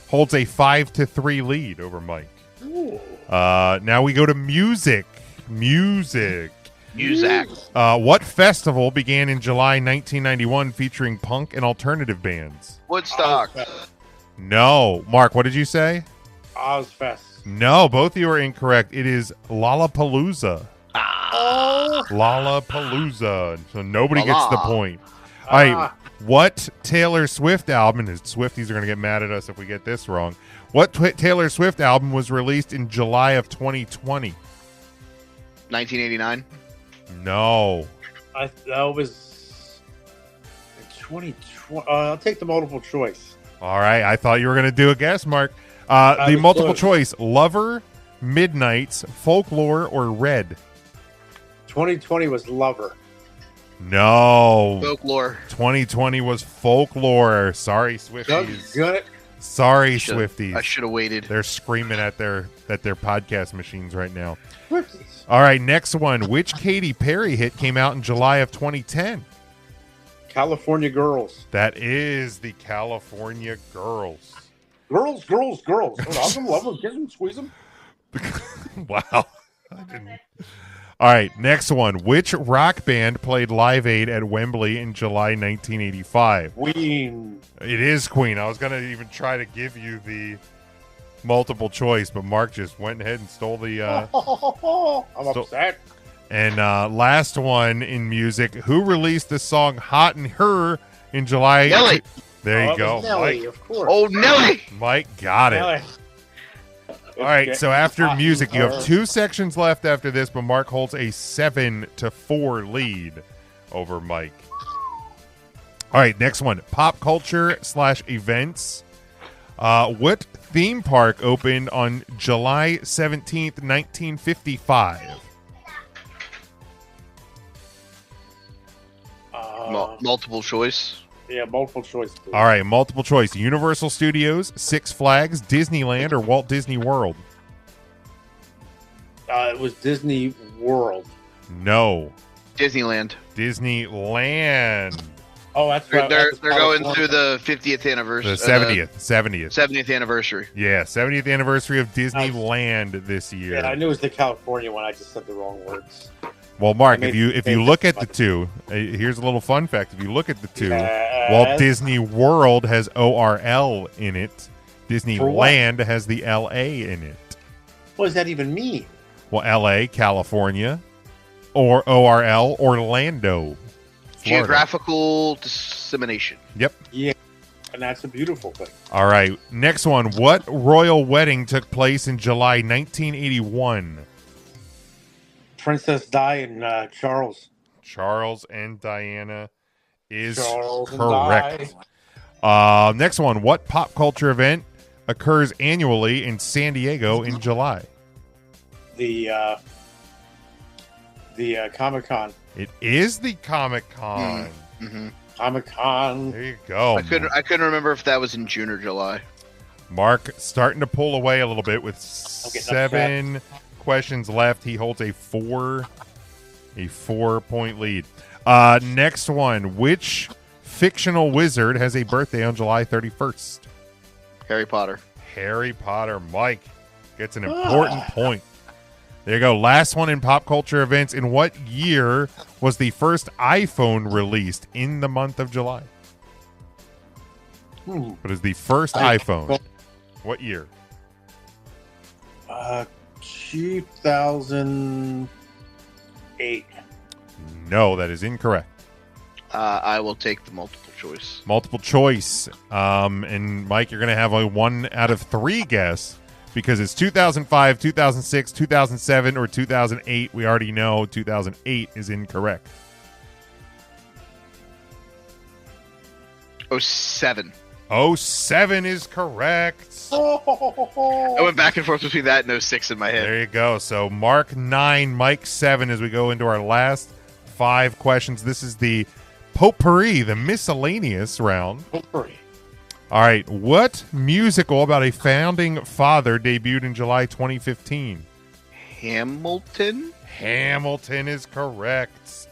holds a 5-3 lead over Mike. Now we go to music. Music. What festival began in July 1991 featuring punk and alternative bands? Woodstock. No. Mark, what did you say? Ozfest. No, both of you are incorrect. It is Lollapalooza. Lollapalooza. So nobody gets the point. All right. What Taylor Swift album, and Swifties are going to get mad at us if we get this wrong. What Taylor Swift album was released in July of 2020? 1989. No. That was 2020. I'll take the multiple choice. All right. I thought you were going to do a guess, Mark. The was multiple close. choice: Lover, Midnights, Folklore, or Red? 2020 was Lover. No. Folklore. 2020 was Folklore. Sorry, Swifties. Good. Sorry, I Swifties. should have waited. They're screaming at their podcast machines right now. Swifties. All right, next one. Which Katy Perry hit came out in July of 2010? California Girls. That is the California Girls. Girls. Hug them, love them, kiss them, squeeze them. Wow. I didn't. All right, next one. Which rock band played Live Aid at Wembley in July 1985? Queen. It is Queen. I was going to even try to give you the multiple choice, but Mark just went ahead and stole the... I'm upset. And last one in music. Who released the song Hot and Her in July? Nelly. There you that go. was Nelly, Mike, of course. Oh, Nelly! Mike got it. Nelly. All right, so after Hot music, you and have Her. 2 sections left after this, but Mark holds a 7-4 lead over Mike. All right, next one. Pop culture / events. What theme park opened on July 17th, 1955? Multiple choice. Yeah, multiple choice. Please. All right, multiple choice. Universal Studios, Six Flags, Disneyland, or Walt Disney World? It was Disney World. No. Disneyland. Disneyland. Oh, that's They're, right. they're, that's they're going California. through the 50th anniversary. The 70th. 70th anniversary. Yeah, 70th anniversary of Disneyland this year. Yeah, I knew it was the California one. I just said the wrong words. Well, Mark, I if made- you look at the 2, here's a little fun fact. If you look at the 2, Yes. Walt Disney World has ORL in it. Disneyland has the LA in it. What does that even mean? Well, L.A., California, or ORL, Orlando, Florida. Geographical dissemination. Yep. Yeah, and that's a beautiful thing. All right. Next one. What royal wedding took place in July 1981? Princess Di and Charles. Charles and Diana is Charles correct. Next one. What pop culture event occurs annually in San Diego in July? The Comic-Con. It is the Comic-Con. Mm-hmm. Comic-Con. There you go. I couldn't remember if that was in June or July. Mark starting to pull away a little bit with getting 7 questions left. He holds a 4-point lead. Next one. Which fictional wizard has a birthday on July 31st? Harry Potter. Harry Potter. Mike gets an important point. There you go. Last one in pop culture events. In what year was the first iPhone released in the month of July? What is the first iPhone? What year? 2008. No, that is incorrect. I will take the multiple choice. Multiple choice. And Mike, you're going to have a 1 out of 3 guess because it's 2005, 2006, 2007, or 2008. We already know 2008 is incorrect. 07. 07 is correct. I went back and forth between that and 06 in my head. There you go. So Mark 9, Mike 7 as we go into our last 5 questions. This is the potpourri, the miscellaneous round. Potpourri. All right. What musical about a founding father debuted in July 2015? Hamilton? Hamilton is correct.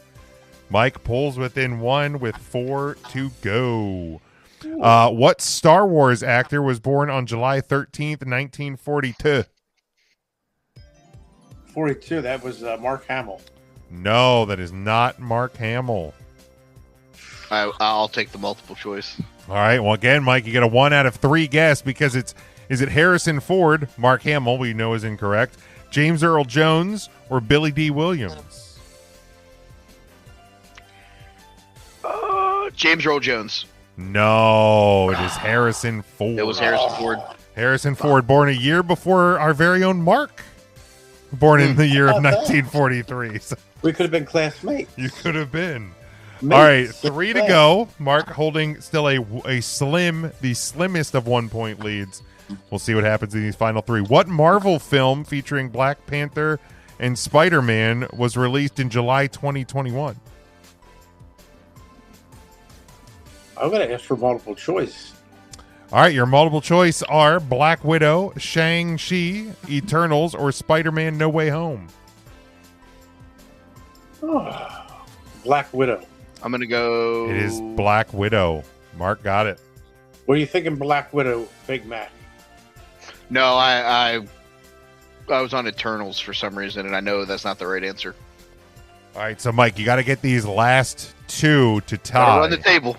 Mike pulls within 1 with 4 to go. What Star Wars actor was born on July 13th, 1942? 42. That was Mark Hamill. No, that is not Mark Hamill. I'll take the multiple choice. All right. Well, again, Mike, you get a 1 out of 3 guess because is it Harrison Ford? Mark Hamill, we know is incorrect. James Earl Jones or Billy D. Williams? James Earl Jones. No, it is Harrison Ford. It was Harrison Ford. Harrison Ford, born a year before our very own Mark, born in the year of 1943. So We could have been classmates. you could have been. Mates. All right, 3 to go. Mark holding still the slimmest of 1-point leads. We'll see what happens in these final 3. What Marvel film featuring Black Panther and Spider-Man was released in July 2021? I'm going to ask for multiple choice. All right, your multiple choice are Black Widow, Shang-Chi, Eternals, or Spider-Man No Way Home. Black Widow. I'm going to go... It is Black Widow. Mark got it. What are you thinking, Black Widow, Big Mac? No, I was on Eternals for some reason, and I know that's not the right answer. All right, so Mike, you got to get these last 2 to tie. Gotta run the table.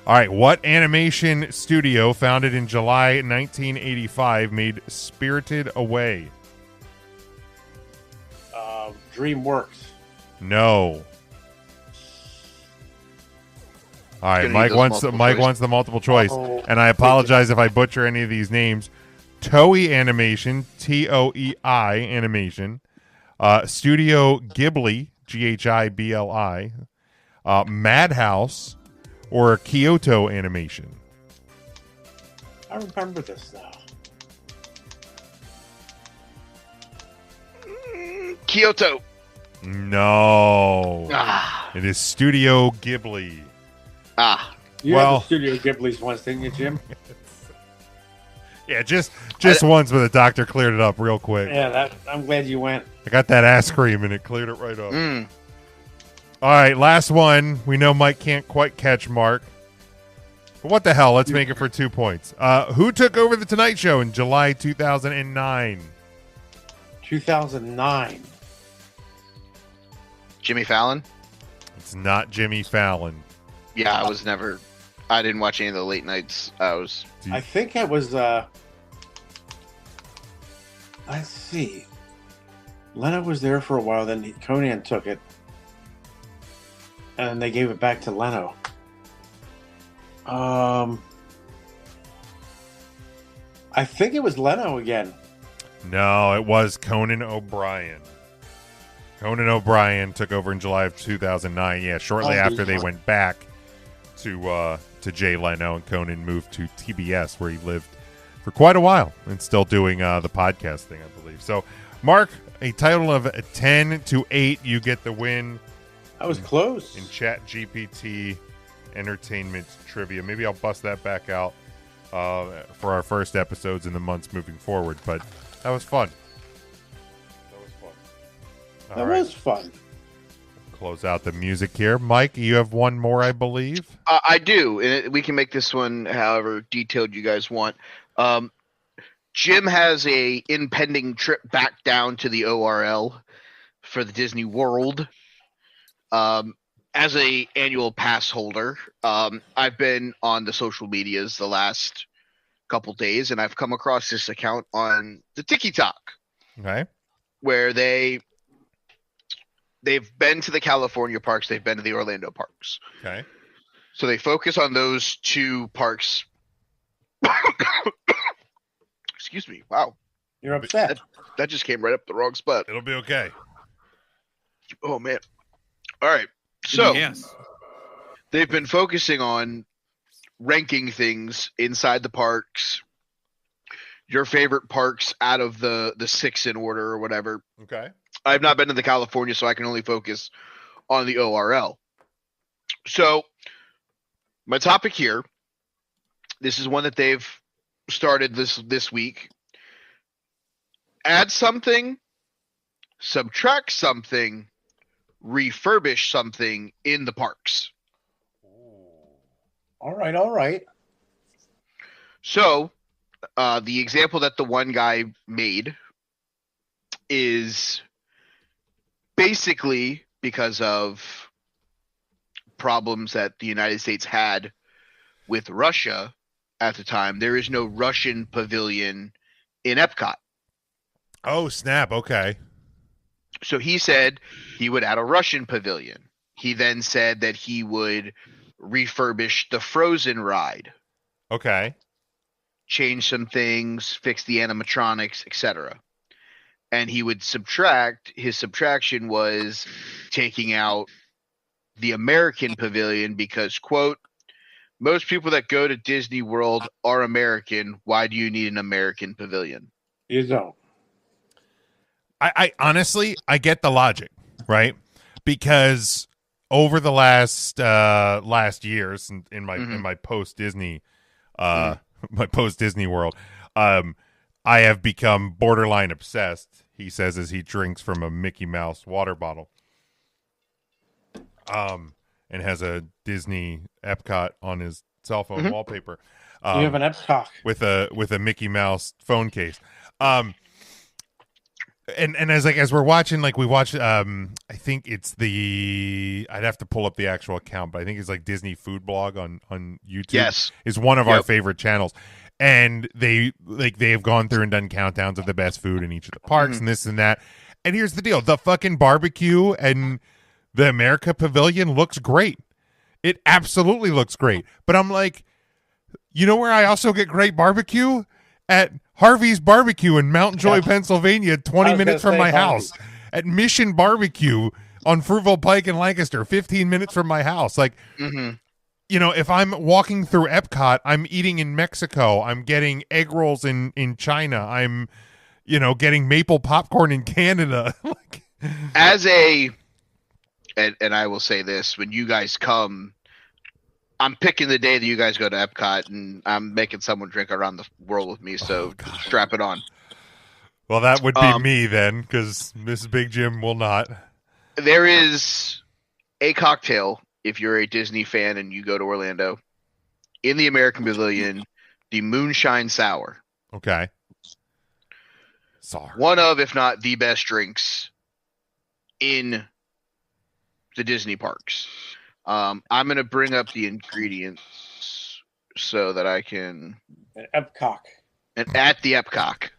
All right, what animation studio founded in July 1985 made Spirited Away? DreamWorks. No. All right, Mike wants the multiple choice, and I apologize if I butcher any of these names. Toei Animation, Toei Animation, Studio Ghibli, Ghibli, Madhouse, or Kyoto Animation. I remember this now. Kyoto. No. It is Studio Ghibli. You had the Studio Ghibli's once, didn't you, Jim? Yeah, just once, but the doctor cleared it up real quick. Yeah, I'm glad you went. I got that ass cream, and it cleared it right up. All right, last one. We know Mike can't quite catch Mark. But what the hell? Let's make it for 2 points. Who took over The Tonight Show in July 2009? 2009. Jimmy Fallon? It's not Jimmy Fallon. Yeah, I didn't watch any of the late nights. I think it was, Let's see. Leno was there for a while, then Conan took it. And they gave it back to Leno. I think it was Leno again. No, it was Conan O'Brien. Conan O'Brien took over in July of 2009. Yeah, shortly after they went back to Jay Leno, and Conan moved to TBS, where he lived for quite a while and still doing the podcast thing, I believe. So, Mark, a title of 10-8, you get the win. I was close. In ChatGPT Entertainment Trivia. Maybe I'll bust that back out for our first episodes in the months moving forward. But that was fun. That was fun. close out the music here. Mike, you have one more, I believe. I do, and we can make this one however detailed you guys want. Jim has a impending trip back down to the ORL for the Disney World. As a annual pass holder, I've been on the social medias the last couple days, and I've come across this account on the TikTok. Okay. Where they've been to the California parks, they've been to the Orlando parks. Okay. So they focus on those two parks. Excuse me. Wow. You're upset. That just came right up the wrong spot. It'll be okay. Oh, man. All right. So yes, they've been focusing on ranking things inside the parks, your favorite parks out of the six in order or whatever. Okay. I've not been to the California, so I can only focus on the ORL. So my topic here, this is one that they've started this week. Add something, subtract something, refurbish something in the parks. All right, all right. So the example that the one guy made is basically because of problems that the United States had with Russia at the time. There is no Russian pavilion in Epcot. Oh, snap. Okay. So he said he would add a Russian pavilion. He then said that he would refurbish the Frozen ride. Okay. Change some things, fix the animatronics, etc. And he would subtract. His subtraction was taking out the American pavilion because, quote, most people that go to Disney World are American. Why do you need an American pavilion? You don't. I honestly, I get the logic, right? Because over the last years in my post Disney my post Disney World, I have become borderline obsessed, he says, as he drinks from a Mickey Mouse water bottle. And has a Disney Epcot on his cell phone wallpaper. You have an Epcot with a Mickey Mouse phone case. And as we're watching, we watch, I think it's I'd have to pull up the actual account, but I think it's like Disney Food Blog on YouTube. Yes. Is one of our favorite channels. And they have gone through and done countdowns of the best food in each of the parks and this and that. And here's the deal. The fucking barbecue and the America Pavilion looks great. It absolutely looks great. But I'm like, you know where I also get great barbecue? At Harvey's Barbecue in Mount Joy, Pennsylvania, 20 minutes from my house. At Mission Barbecue on Fruitville Pike in Lancaster, 15 minutes from my house. You know, if I'm walking through Epcot, I'm eating in Mexico. I'm getting egg rolls in China. I'm, getting maple popcorn in Canada. And I will say this, when you guys come, I'm picking the day that you guys go to Epcot, and I'm making someone drink around the world with me, so strap it on. Well, that would be me then, because Mrs. Big Jim will not. There is a cocktail, if you're a Disney fan and you go to Orlando, in the American Pavilion, the Moonshine Sour. Okay. Sorry. One of, if not the best drinks in the Disney parks. I'm going to bring up the ingredients so that I can... an Epcot. And at the Epcot.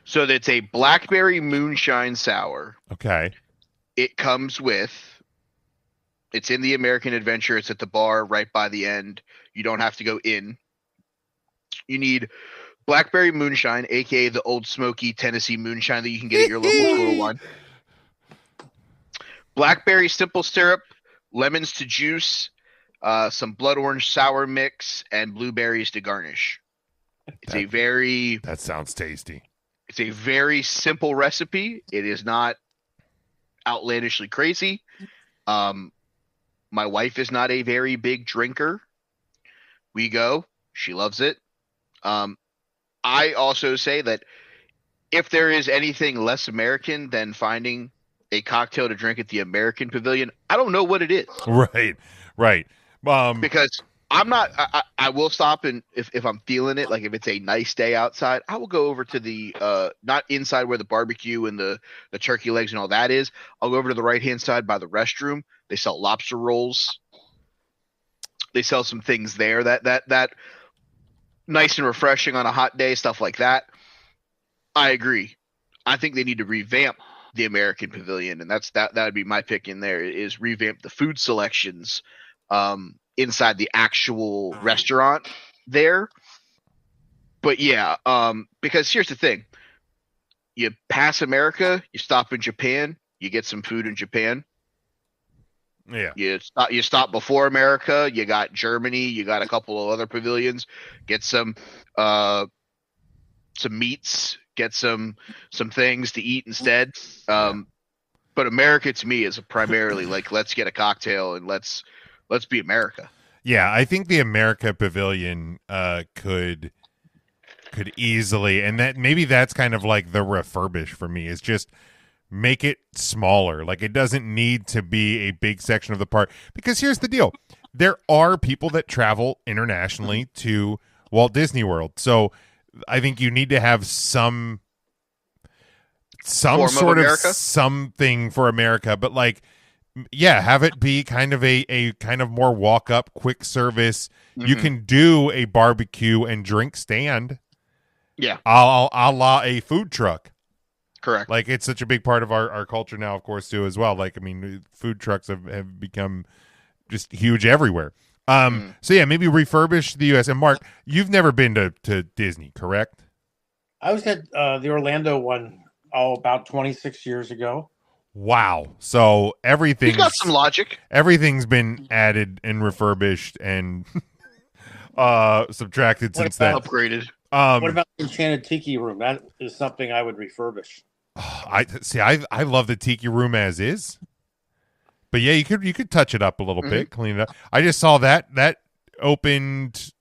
So that's a blackberry moonshine sour. Okay. It comes with. It's in the American Adventure. It's at the bar right by the end. You don't have to go in. You need blackberry moonshine, aka the Old Smoky Tennessee moonshine that you can get at your local Total Wine. Blackberry simple syrup, lemons to juice, some blood orange sour mix, and blueberries to garnish. That sounds tasty. It's a very simple recipe. It is not outlandishly crazy. My wife is not a very big drinker. We go. She loves it. I also say that if there is anything less American than finding a cocktail to drink at the American Pavilion, I don't know what it is. Right. Because I'm not. I will stop, and if I'm feeling it, like if it's a nice day outside, I will go over to the not inside where the barbecue and the turkey legs and all that is. I'll go over to the right hand side by the restroom. They sell lobster rolls. They sell some things there that nice and refreshing on a hot day, stuff like that. I agree. I think they need to revamp the American Pavilion, and that would be my pick in there, is revamp the food selections inside the actual restaurant there. But yeah, because here's the thing. You pass America, you stop in Japan, you get some food in Japan. Yeah. You stop before America, you got Germany, you got a couple of other pavilions, get some meats, get some things to eat instead. But America to me is primarily like, let's get a cocktail and let's be America. Yeah, I think the America Pavilion could easily, and that maybe that's kind of like the refurbish for me, is just make it smaller. Like, it doesn't need to be a big section of the park, because here's the deal. There are people that travel internationally to Walt Disney World. So I think you need to have some sort of something for America, but like, yeah, have it be kind of a kind of more walk up, quick service. Mm-hmm. You can do a barbecue and drink stand. Yeah. A la a food truck. Correct. Like, it's such a big part of our culture now, of course, too, as well. Like, I mean, food trucks have become just huge everywhere. So yeah, maybe refurbish the US. And Mark, you've never been to Disney, correct? I was at the Orlando one about 26 years ago. Wow. So everything's got some logic. Everything's been added and refurbished and subtracted since then. Upgraded. What about the Enchanted Tiki Room? That is something I would refurbish. I love the Tiki Room as is. But yeah, you could touch it up a little bit, clean it up. I just saw that opened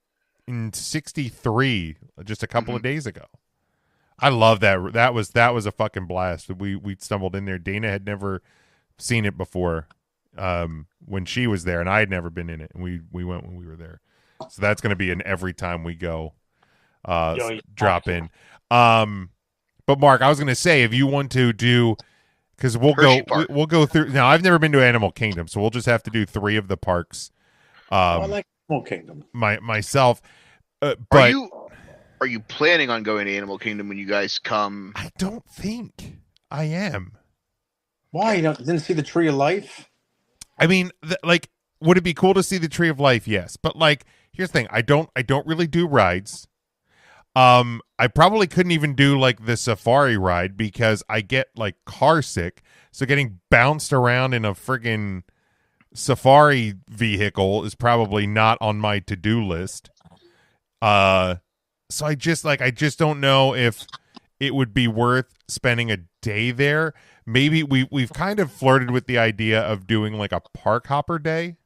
in 1963 just a couple of days ago. I love that. That was a fucking blast. We stumbled in there. Dana had never seen it before when she was there, and I had never been in it. And we went when we were there. So that's going to be an every time we go drop in. But Mark, I was going to say, if you want to do, because we'll go through. Now, I've never been to Animal Kingdom, so we'll just have to do 3 of the parks. I like Animal Kingdom. Myself, but are you planning on going to Animal Kingdom when you guys come? I don't think I am. Why? You didn't see the Tree of Life? I mean, like, would it be cool to see the Tree of Life? Yes, but like, here's the thing: I don't really do rides. I probably couldn't even do like the safari ride because I get like car sick. So getting bounced around in a friggin' safari vehicle is probably not on my to-do list. So I just don't know if it would be worth spending a day there. Maybe we've kind of flirted with the idea of doing like a park hopper day.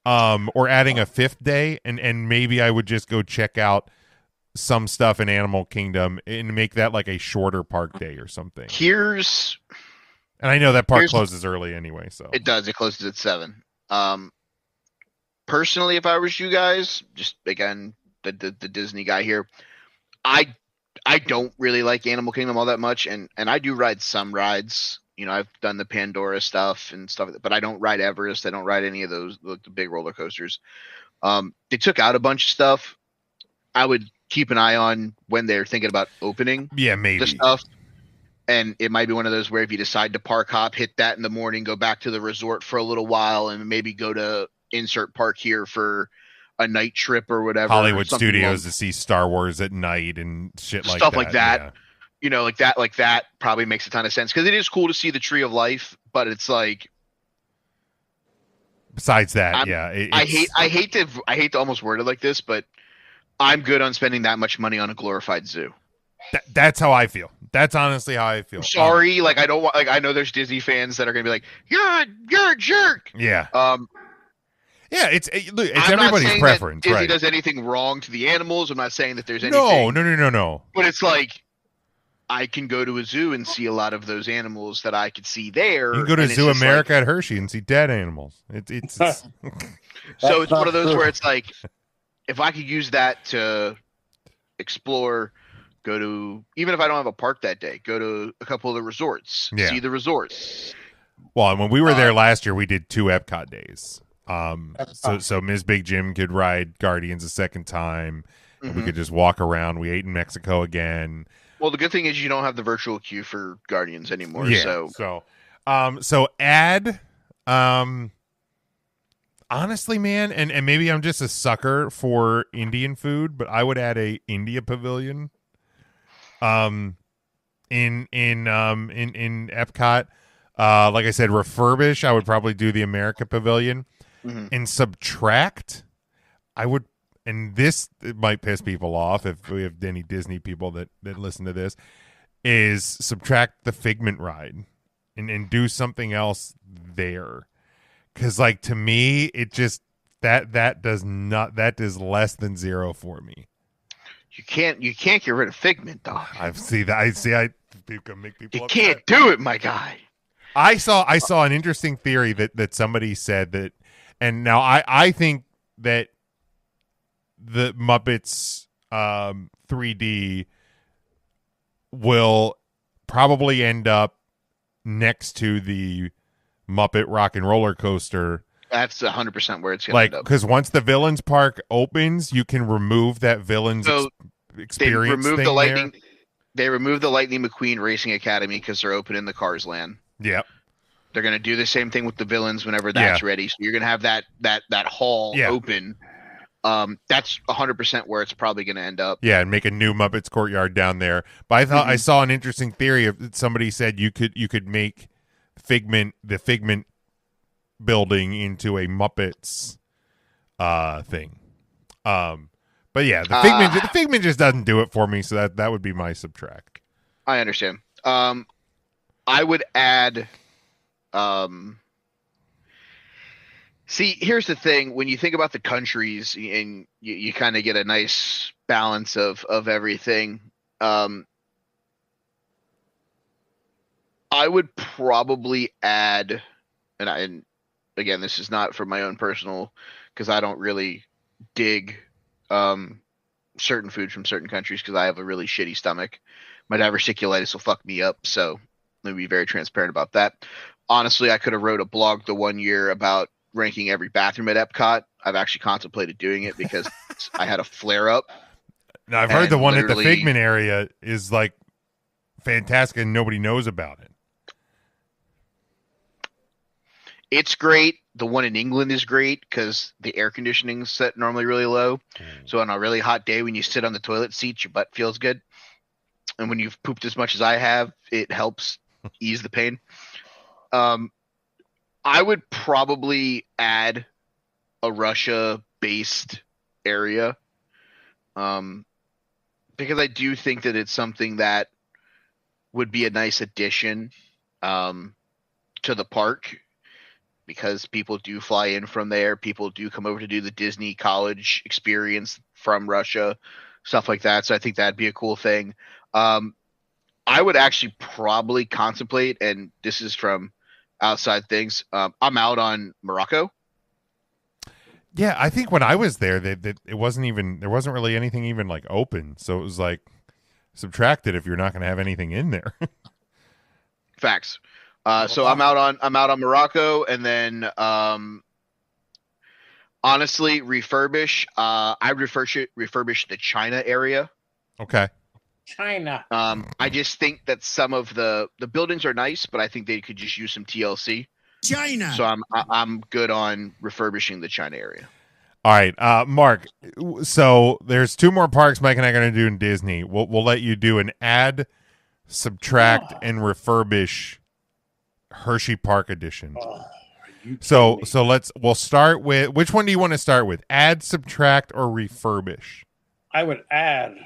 Or adding a 5th day, and maybe I would just go check out some stuff in Animal Kingdom and make that like a shorter park day or something. And I know that park closes early anyway, so it does. It closes at 7. Personally, if I was you guys, just again the Disney guy here, I don't really like Animal Kingdom all that much, and I do ride some rides. You know, I've done the Pandora stuff and stuff, but I don't ride Everest. I don't ride any of those the big roller coasters. They took out a bunch of stuff. I would keep an eye on when they're thinking about opening Yeah, maybe. the stuff. And it might be one of those where if you decide to park hop, hit that in the morning, go back to the resort for a little while, and maybe go to insert park here for a night trip or whatever. Hollywood Studios to see Star Wars at night and shit like stuff that. like that. Yeah. You know, like that probably makes a ton of sense because it is cool to see the Tree of Life, but it's like. Besides that, I hate to almost word it like this, but I'm good on spending that much money on a glorified zoo. That's how I feel. That's honestly how I feel. I'm sorry, like I don't want. Like I know there's Disney fans that are gonna be like, "You're a jerk." Yeah. Yeah, it's I'm everybody's preference. Disney right. does anything wrong to the animals. I'm not saying that there's anything. No. But it's like I can go to a zoo and see a lot of those animals that I could see there. You can go to Zoo America at Hershey and see dead animals. It's so it's one of those where it's like, if I could use that to explore, go to, even if I don't have a park that day, go to a couple of the resorts, see the resorts. Well, and when we were there last year, we did 2 Epcot days. So Ms. Big Jim could ride Guardians a second time, and we could just walk around. We ate in Mexico again. Well, the good thing is you don't have the virtual queue for Guardians anymore. Yeah. So add, honestly, man, and maybe I'm just a sucker for Indian food, but I would add a India pavilion. In Epcot, like I said, Refurbish. I would probably do the America Pavilion, and Subtract. I would. And this, it might piss people off if we have any Disney people that listen to this, is subtract the Figment ride and do something else there. Because, like, to me, it just, that is less than 0 for me. You can't get rid of Figment, dog. I can make people You upset. can't do it, my guy. I saw an interesting theory that somebody said that, and now I think that the Muppets 3D will probably end up next to the Muppet Rock and Roller Coaster. That's 100% where it's going to end up. Because once the Villains Park opens, you can remove that Villains experience. They removed the Lightning. They removed the Lightning McQueen Racing Academy because they're opening the Cars Land. Yep. They're going to do the same thing with the Villains whenever that's ready. So you're going to have that hall open. That's 100% where it's probably going to end up. Yeah, and make a new Muppets Courtyard down there. But I thought I saw an interesting theory of somebody said you could make the Figment building into a Muppets thing. But yeah, the Figment just doesn't do it for me, so that would be my subtract. I understand. I would add see, here's the thing. When you think about the countries and you kind of get a nice balance of everything, I would probably add, and again, this is not for my own personal, because I don't really dig certain food from certain countries because I have a really shitty stomach. My diverticulitis will fuck me up, so let me be very transparent about that. Honestly, I could have wrote a blog the one year about ranking every bathroom at Epcot. I've actually contemplated doing it because I had a flare up. Now I've heard the one at the Figment area is like fantastic and nobody knows about it. It's great. The one in England is great because the air conditioning's set normally really low. So on a really hot day, when you sit on the toilet seat, your butt feels good. And when you've pooped as much as I have, it helps ease the pain. I would probably add a Russia-based area because I do think that it's something that would be a nice addition to the park because people do fly in from there. People do come over to do the Disney college experience from Russia, stuff like that. So I think that'd be a cool thing. I would actually probably contemplate, and this is from outside things. I'm out on Morocco. Yeah, I think when I was there, there wasn't really anything even like open. So it was like subtracted if you're not going to have anything in there. Facts. So I'm out on Morocco, and then Honestly, refurbish. I refurbish the China area. Okay. China. I just think that some of the buildings are nice, but I think they could just use some TLC. China. So I'm good on refurbishing the China area. All right, Mark. So there's 2 more parks Mike and I are going to do in Disney. We'll let you do an add, subtract, and refurbish Hersheypark edition. So we'll start with, which one do you want to start with? Add, subtract, or refurbish? I would add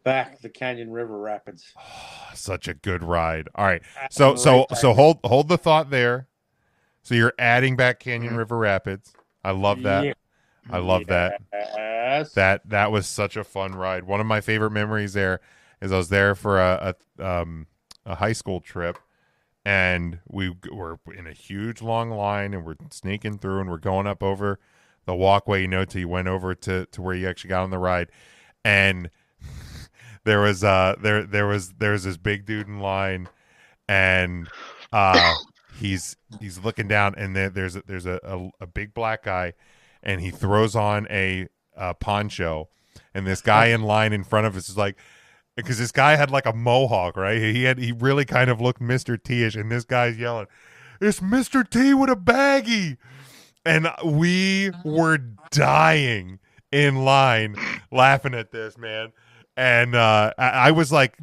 back the Canyon River Rapids. Such a good ride. All right. So hold the thought there. So you're adding back Canyon River Rapids. I love that. Yeah. I love that. Yes. That was such a fun ride. One of my favorite memories there is I was there for a high school trip, and we were in a huge long line, and we're sneaking through, and we're going up over the walkway, till you went over to where you actually got on the ride, and there was this big dude in line, and he's looking down, and there's a big black guy, and he throws on a poncho, and this guy in line in front of us is like, because this guy had like a mohawk, right? He really kind of looked Mr. T-ish, and this guy's yelling, "It's Mr. T with a baggie," and we were dying in line laughing at this, man. And I was like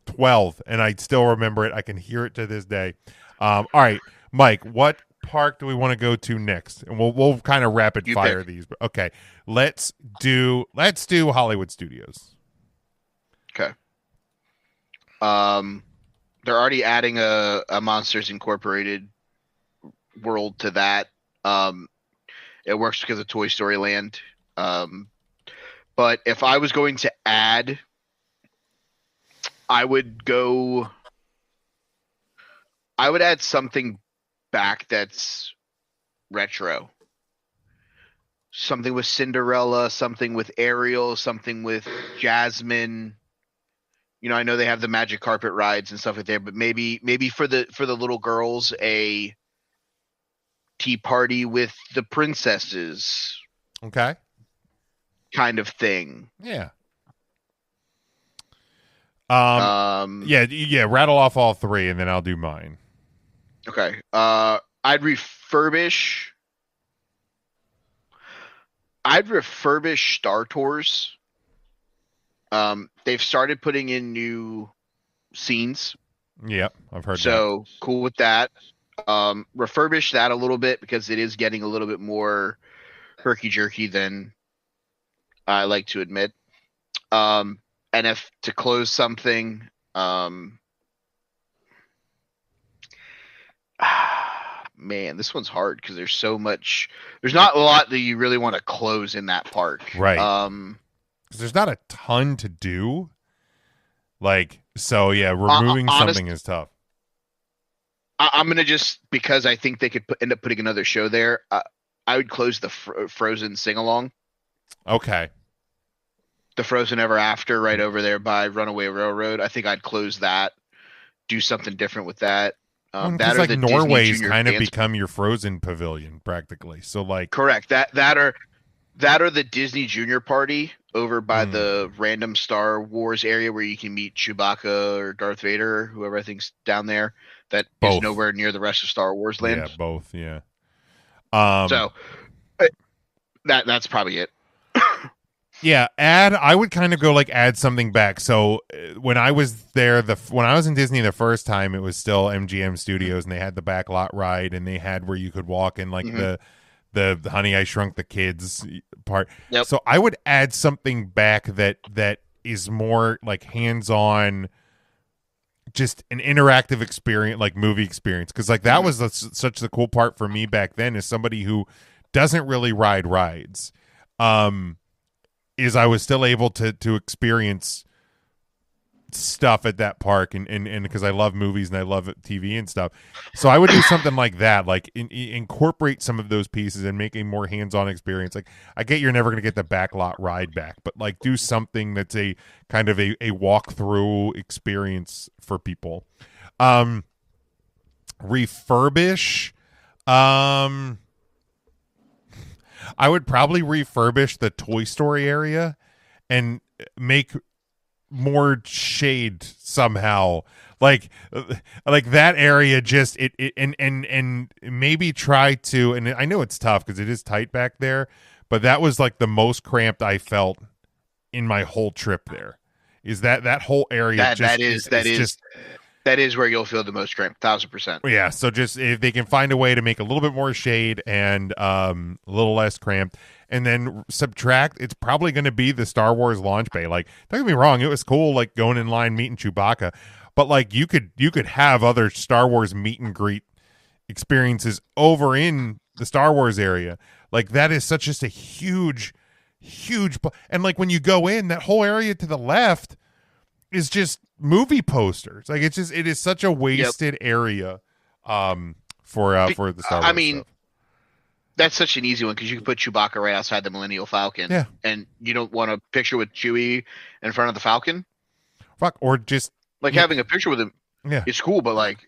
12, and I still remember it. I can hear it to this day. All right, Mike, what park do we want to go to next? And we'll kind of rapid fire these. Okay, let's do Hollywood Studios. Okay. They're already adding a Monsters Incorporated world to that. It works because of Toy Story Land. But if I was going to add, I would add something back that's retro. Something with Cinderella, something with Ariel, something with Jasmine. I know they have the magic carpet rides and stuff like there, but maybe for the little girls, a tea party with the princesses. Okay. Kind of thing. Yeah. Yeah. Rattle off all 3, and then I'll do mine. Okay. I'd refurbish Star Tours. They've started putting in new scenes. Yep, I've heard that. So cool with that. Refurbish that a little bit because it is getting a little bit more herky-jerky than I like to admit. And if to close something, man, this one's hard because there's so much. There's not a lot that you really want to close in that park, right? Because there's not a ton to do. Removing something is tough. I'm gonna just, because I think they could end up putting another show there. I would close the Frozen sing along. Okay. The Frozen Ever After right over there by Runaway Railroad. I think I'd close that. Do something different with that. That or the Norway's kind of become your Frozen pavilion practically. So correct. That or the Disney Junior Party over by the random Star Wars area where you can meet Chewbacca or Darth Vader or whoever I think's down there. That is nowhere near the rest of Star Wars land. Yeah, both. Yeah. So that's probably it. Yeah, I would kind of go add something back. So when I was there, when I was in Disney the first time, it was still MGM Studios, and they had the backlot ride, and they had where you could walk in the Honey I Shrunk the Kids part. Yep. So I would add something back that is more hands-on, just an interactive experience, movie experience. Because that was such the cool part for me back then, as somebody who doesn't really ride rides. Is I was still able to experience stuff at that park, and because I love movies and I love TV and stuff, so I would do something like that, incorporate some of those pieces and make a more hands-on experience. I get you're never going to get the backlot ride back, but do something that's a kind of a walk-through experience for people. Refurbish. I would probably refurbish the Toy Story area and make more shade somehow. Like that area just and maybe try to, and I know it's tough because it is tight back there, but that was like the most cramped I felt in my whole trip there. Is that whole area That is where you'll feel the most cramped, 1,000%. Yeah, so just if they can find a way to make a little bit more shade and a little less cramped, and then subtract, it's probably going to be the Star Wars launch bay. Like, don't get me wrong, it was cool, like going in line meeting Chewbacca, but like you could have other Star Wars meet and greet experiences over in the Star Wars area. Like that is such just a huge, and like when you go in, that whole area to the left is just movie posters. Like it is such a wasted area for the Star Wars. I mean, stuff. That's such an easy one because you can put Chewbacca right outside the Millennial Falcon. Yeah. And you don't want a picture with Chewie in front of the Falcon. Fuck, or just like having a picture with him. Yeah, it's cool, but like,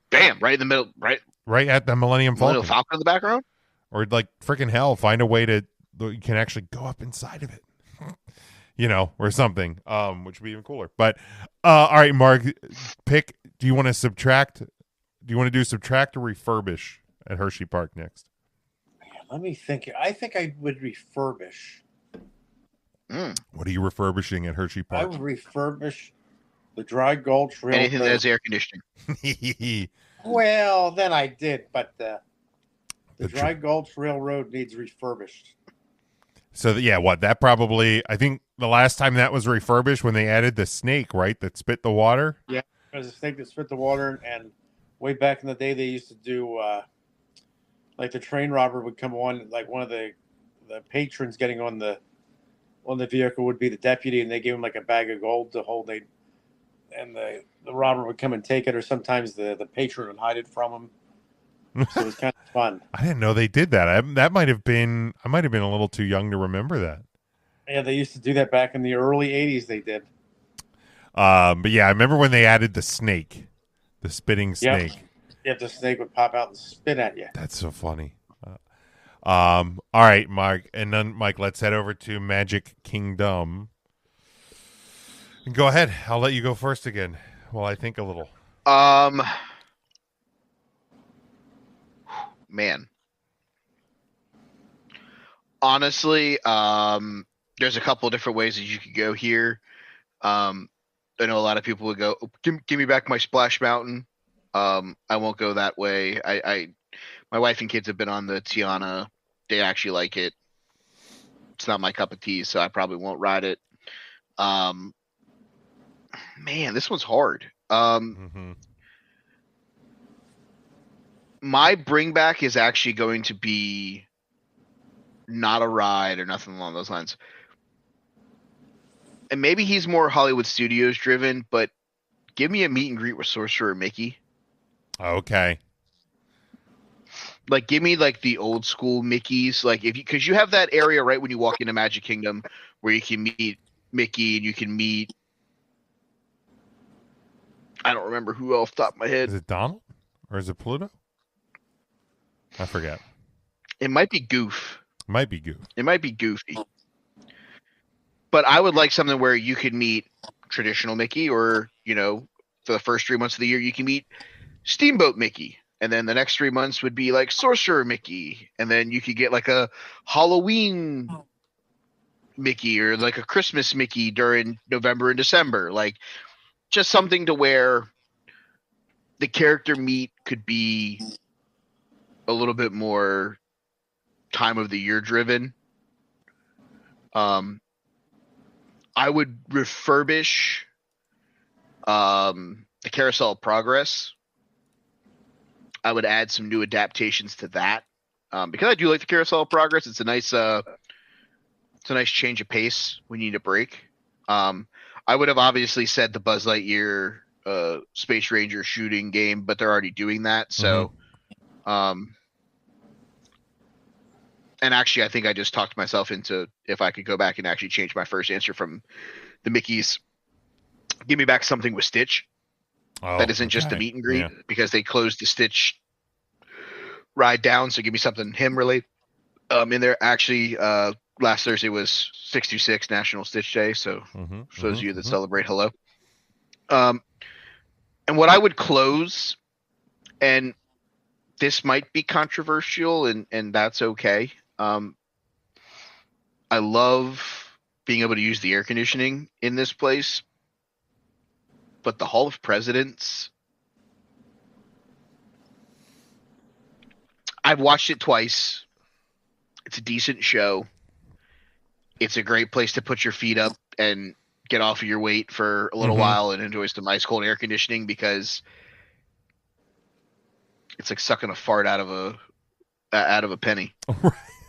bam, right in the middle, right at the Millennium Falcon in the background. Or like freaking hell, find a way to you can actually go up inside of it. Or something, which would be even cooler. But all right, Mark, pick. Do you want to subtract? Do you want to do subtract or refurbish at Hersheypark next? Let me think. I think I would refurbish. What are you refurbishing at Hersheypark? I would refurbish the Dry Gulch Railroad. Anything that has air conditioning. Well, then I did, but the Dry Gulch Railroad needs refurbished. So that probably, I think the last time that was refurbished when they added the snake, right, that spit the water. Yeah, there's a snake that spit the water, and way back in the day they used to do like the train robber would come on, like one of the patrons getting on the vehicle would be the deputy, and they gave him like a bag of gold to hold. And the robber would come and take it, or sometimes the patron would hide it from him. So it was kind of fun. I didn't know they did that. I might have been a little too young to remember that. Yeah, they used to do that back in the early 80s. They did. But yeah, I remember when they added the snake, the spitting snake. Yep, the snake would pop out and spit at you. That's so funny. All right, Mike, and then Mike, let's head over to Magic Kingdom. Go ahead. I'll let you go first again while I think a little. Man. Honestly, there's a couple of different ways that you could go here. I know a lot of people would go, give me back my Splash Mountain. I won't go that way. My wife and kids have been on the Tiana. They actually like it. It's not my cup of tea, so I probably won't ride it. Man, this one's hard. My bring back is actually going to be not a ride or nothing along those lines. And maybe he's more Hollywood Studios driven, but give me a meet and greet with Sorcerer Mickey. Okay. Like, give me like the old school Mickeys, like because you have that area right when you walk into Magic Kingdom where you can meet Mickey and you can meet. I don't remember who off the top of my head. Is it Donald or is it Pluto? I forget. It might be Goof. It might be Goofy. But I would like something where you could meet traditional Mickey, or for the first 3 months of the year you can meet Steamboat Mickey. And then the next 3 months would be like Sorcerer Mickey. And then you could get like a Halloween Mickey or like a Christmas Mickey during November and December. Like just something to where the character meet could be a little bit more time of the year driven. I would refurbish the Carousel of Progress. I would add some new adaptations to that because I do like the Carousel of Progress. It's a nice change of pace when you need a break. I would have obviously said the Buzz Lightyear Space Ranger shooting game, but they're already doing that. So, and actually, I think I just talked myself into if I could go back and actually change my first answer from the Mickeys. Give me back something with Stitch. That isn't just a meet and greet because they closed the Stitch ride down. So give me something him related. In there, actually, last Thursday was 626 National Stitch Day. So for those of you that celebrate, hello. And what I would close, and this might be controversial, and that's okay. I love being able to use the air conditioning in this place, but the Hall of Presidents, I've watched it twice. It's a decent show. It's a great place to put your feet up and get off of your weight for a little while and enjoy some ice cold air conditioning, because it's like sucking a fart out of a penny.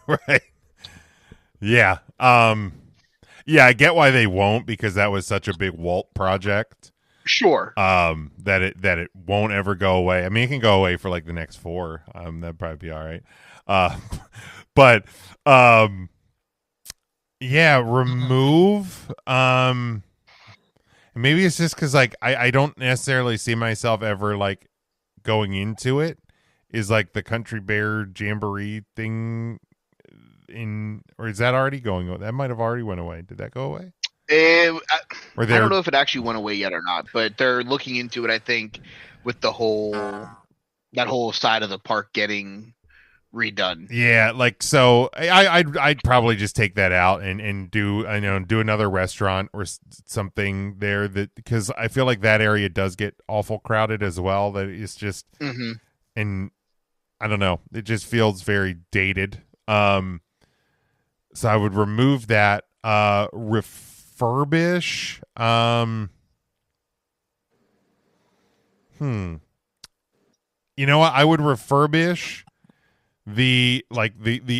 Right. Yeah. Yeah, I get why they won't, because that was such a big Walt project. Sure. That it won't ever go away. I mean, it can go away for like the next 4. That'd probably be all right. But yeah, remove. Maybe it's just because like I don't necessarily see myself ever like going into it. Is like the Country Bear Jamboree thing or is that already going on? That might have already went away. Did that go away? I don't know if it actually went away yet or not, but they're looking into it, I think, with that whole side of the park getting redone. Yeah, like so I'd probably just take that out and do another restaurant or something there, that because I feel like that area does get awful crowded as well. That it's just and I don't know, it just feels very dated. So I would remove that. Refurbish. You know what? I would refurbish the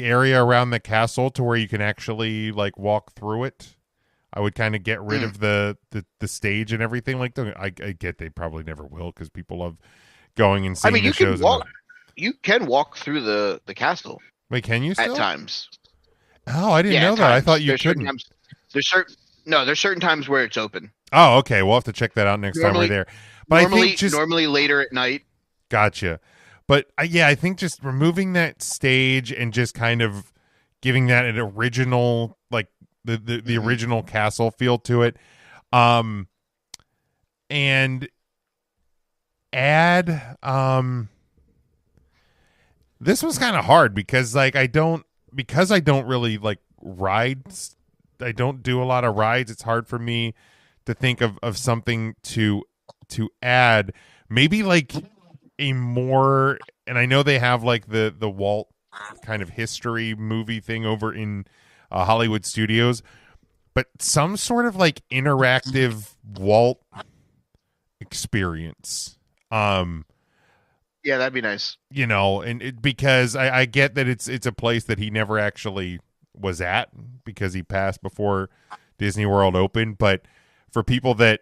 area around the castle to where you can actually like walk through it. I would kind of get rid of the stage and everything. Like, I get they probably never will, because people love going and seeing the shows. You can walk through the castle. Wait, can you still? At times? Oh, I didn't know that. I thought you couldn't. There's certain times where it's open. Oh, okay. We'll have to check that out next time we're there. But I think normally later at night. Gotcha. But I think just removing that stage and just kind of giving that an original, like the original castle feel to it, and add this was kind of hard because I don't really like rides. I don't do a lot of rides. It's hard for me to think of something to add. Maybe like a more, and I know they have like the Walt kind of history movie thing over in Hollywood Studios, but some sort of like interactive Walt experience. Yeah, that'd be nice. And because I get that it's a place that he never actually was at because he passed before Disney World opened. But for people that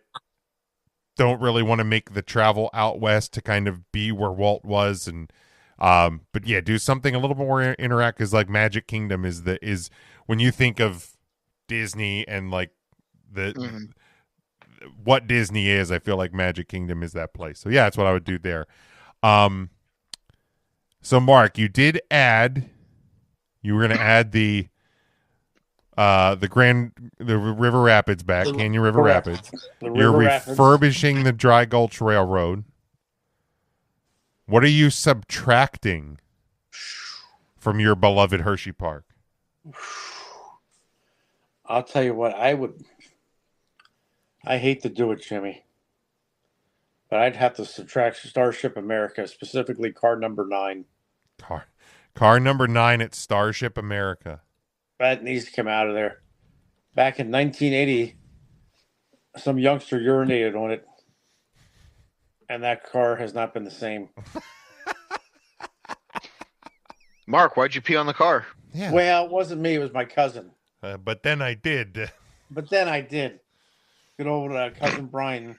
don't really want to make the travel out west to kind of be where Walt was, and but yeah, do something a little more interactive. Because like Magic Kingdom is when you think of Disney and like what Disney is, I feel like Magic Kingdom is that place. So yeah, that's what I would do there. So Mark, you were going to add the River Rapids back, Canyon River Rapids. You're refurbishing the Dry Gulch Railroad. What are you subtracting from your beloved Hersheypark? I'll tell you what, I hate to do it, Jimmy, but I'd have to subtract Starship America, specifically car number 9. Car number 9 at Starship America. That needs to come out of there. Back in 1980, some youngster urinated on it, and that car has not been the same. Mark, why'd you pee on the car? Yeah. Well, it wasn't me. It was my cousin. But then I did. Good old cousin Brian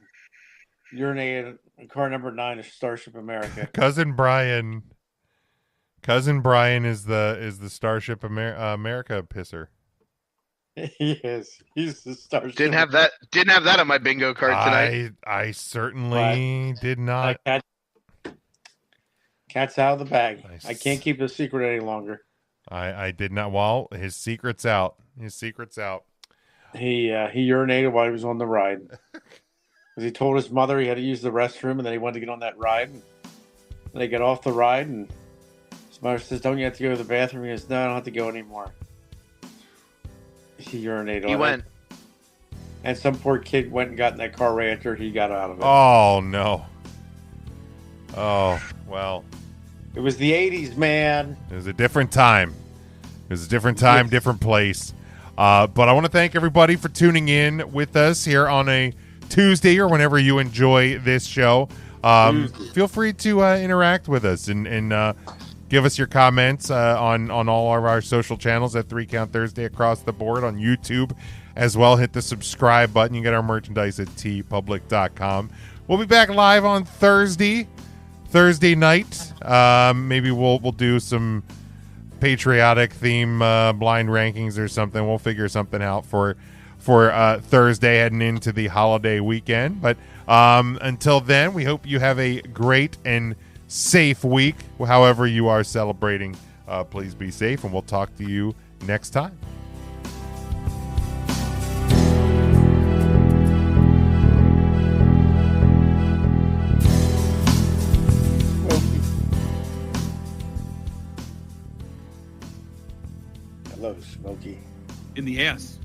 urinated in car number 9 of Starship America. Cousin Brian is the Starship America pisser. Yes, he's the Starship. Didn't have that on my bingo card tonight. I certainly did not. Cat's out of the bag. Nice. I can't keep the secret any longer. I did not. Well, his secret's out. His secret's out. He urinated while he was on the ride. Because he told his mother he had to use the restroom, and then he wanted to get on that ride. And they get off the ride, and his mother says, "Don't you have to go to the bathroom?" He goes, "No, I don't have to go anymore." He urinated. He went. And some poor kid went and got in that car right after he got out of it. Oh no. Oh well. It was the 80s, man. It was a different time. It was a different time, different place. But I want to thank everybody for tuning in with us here on a Tuesday or whenever you enjoy this show. Feel free to interact with us and give us your comments on all of our social channels at 3 Count Thursday across the board on YouTube as well. Hit the subscribe button. You get our merchandise at tpublic.com. We'll be back live on Thursday night. Maybe we'll do some patriotic theme blind rankings or something. We'll figure something out for Thursday heading into the holiday weekend. But until then, we hope you have a great and safe week. However you are celebrating, please be safe, and we'll talk to you next time. Hello, Smokey. In the ass.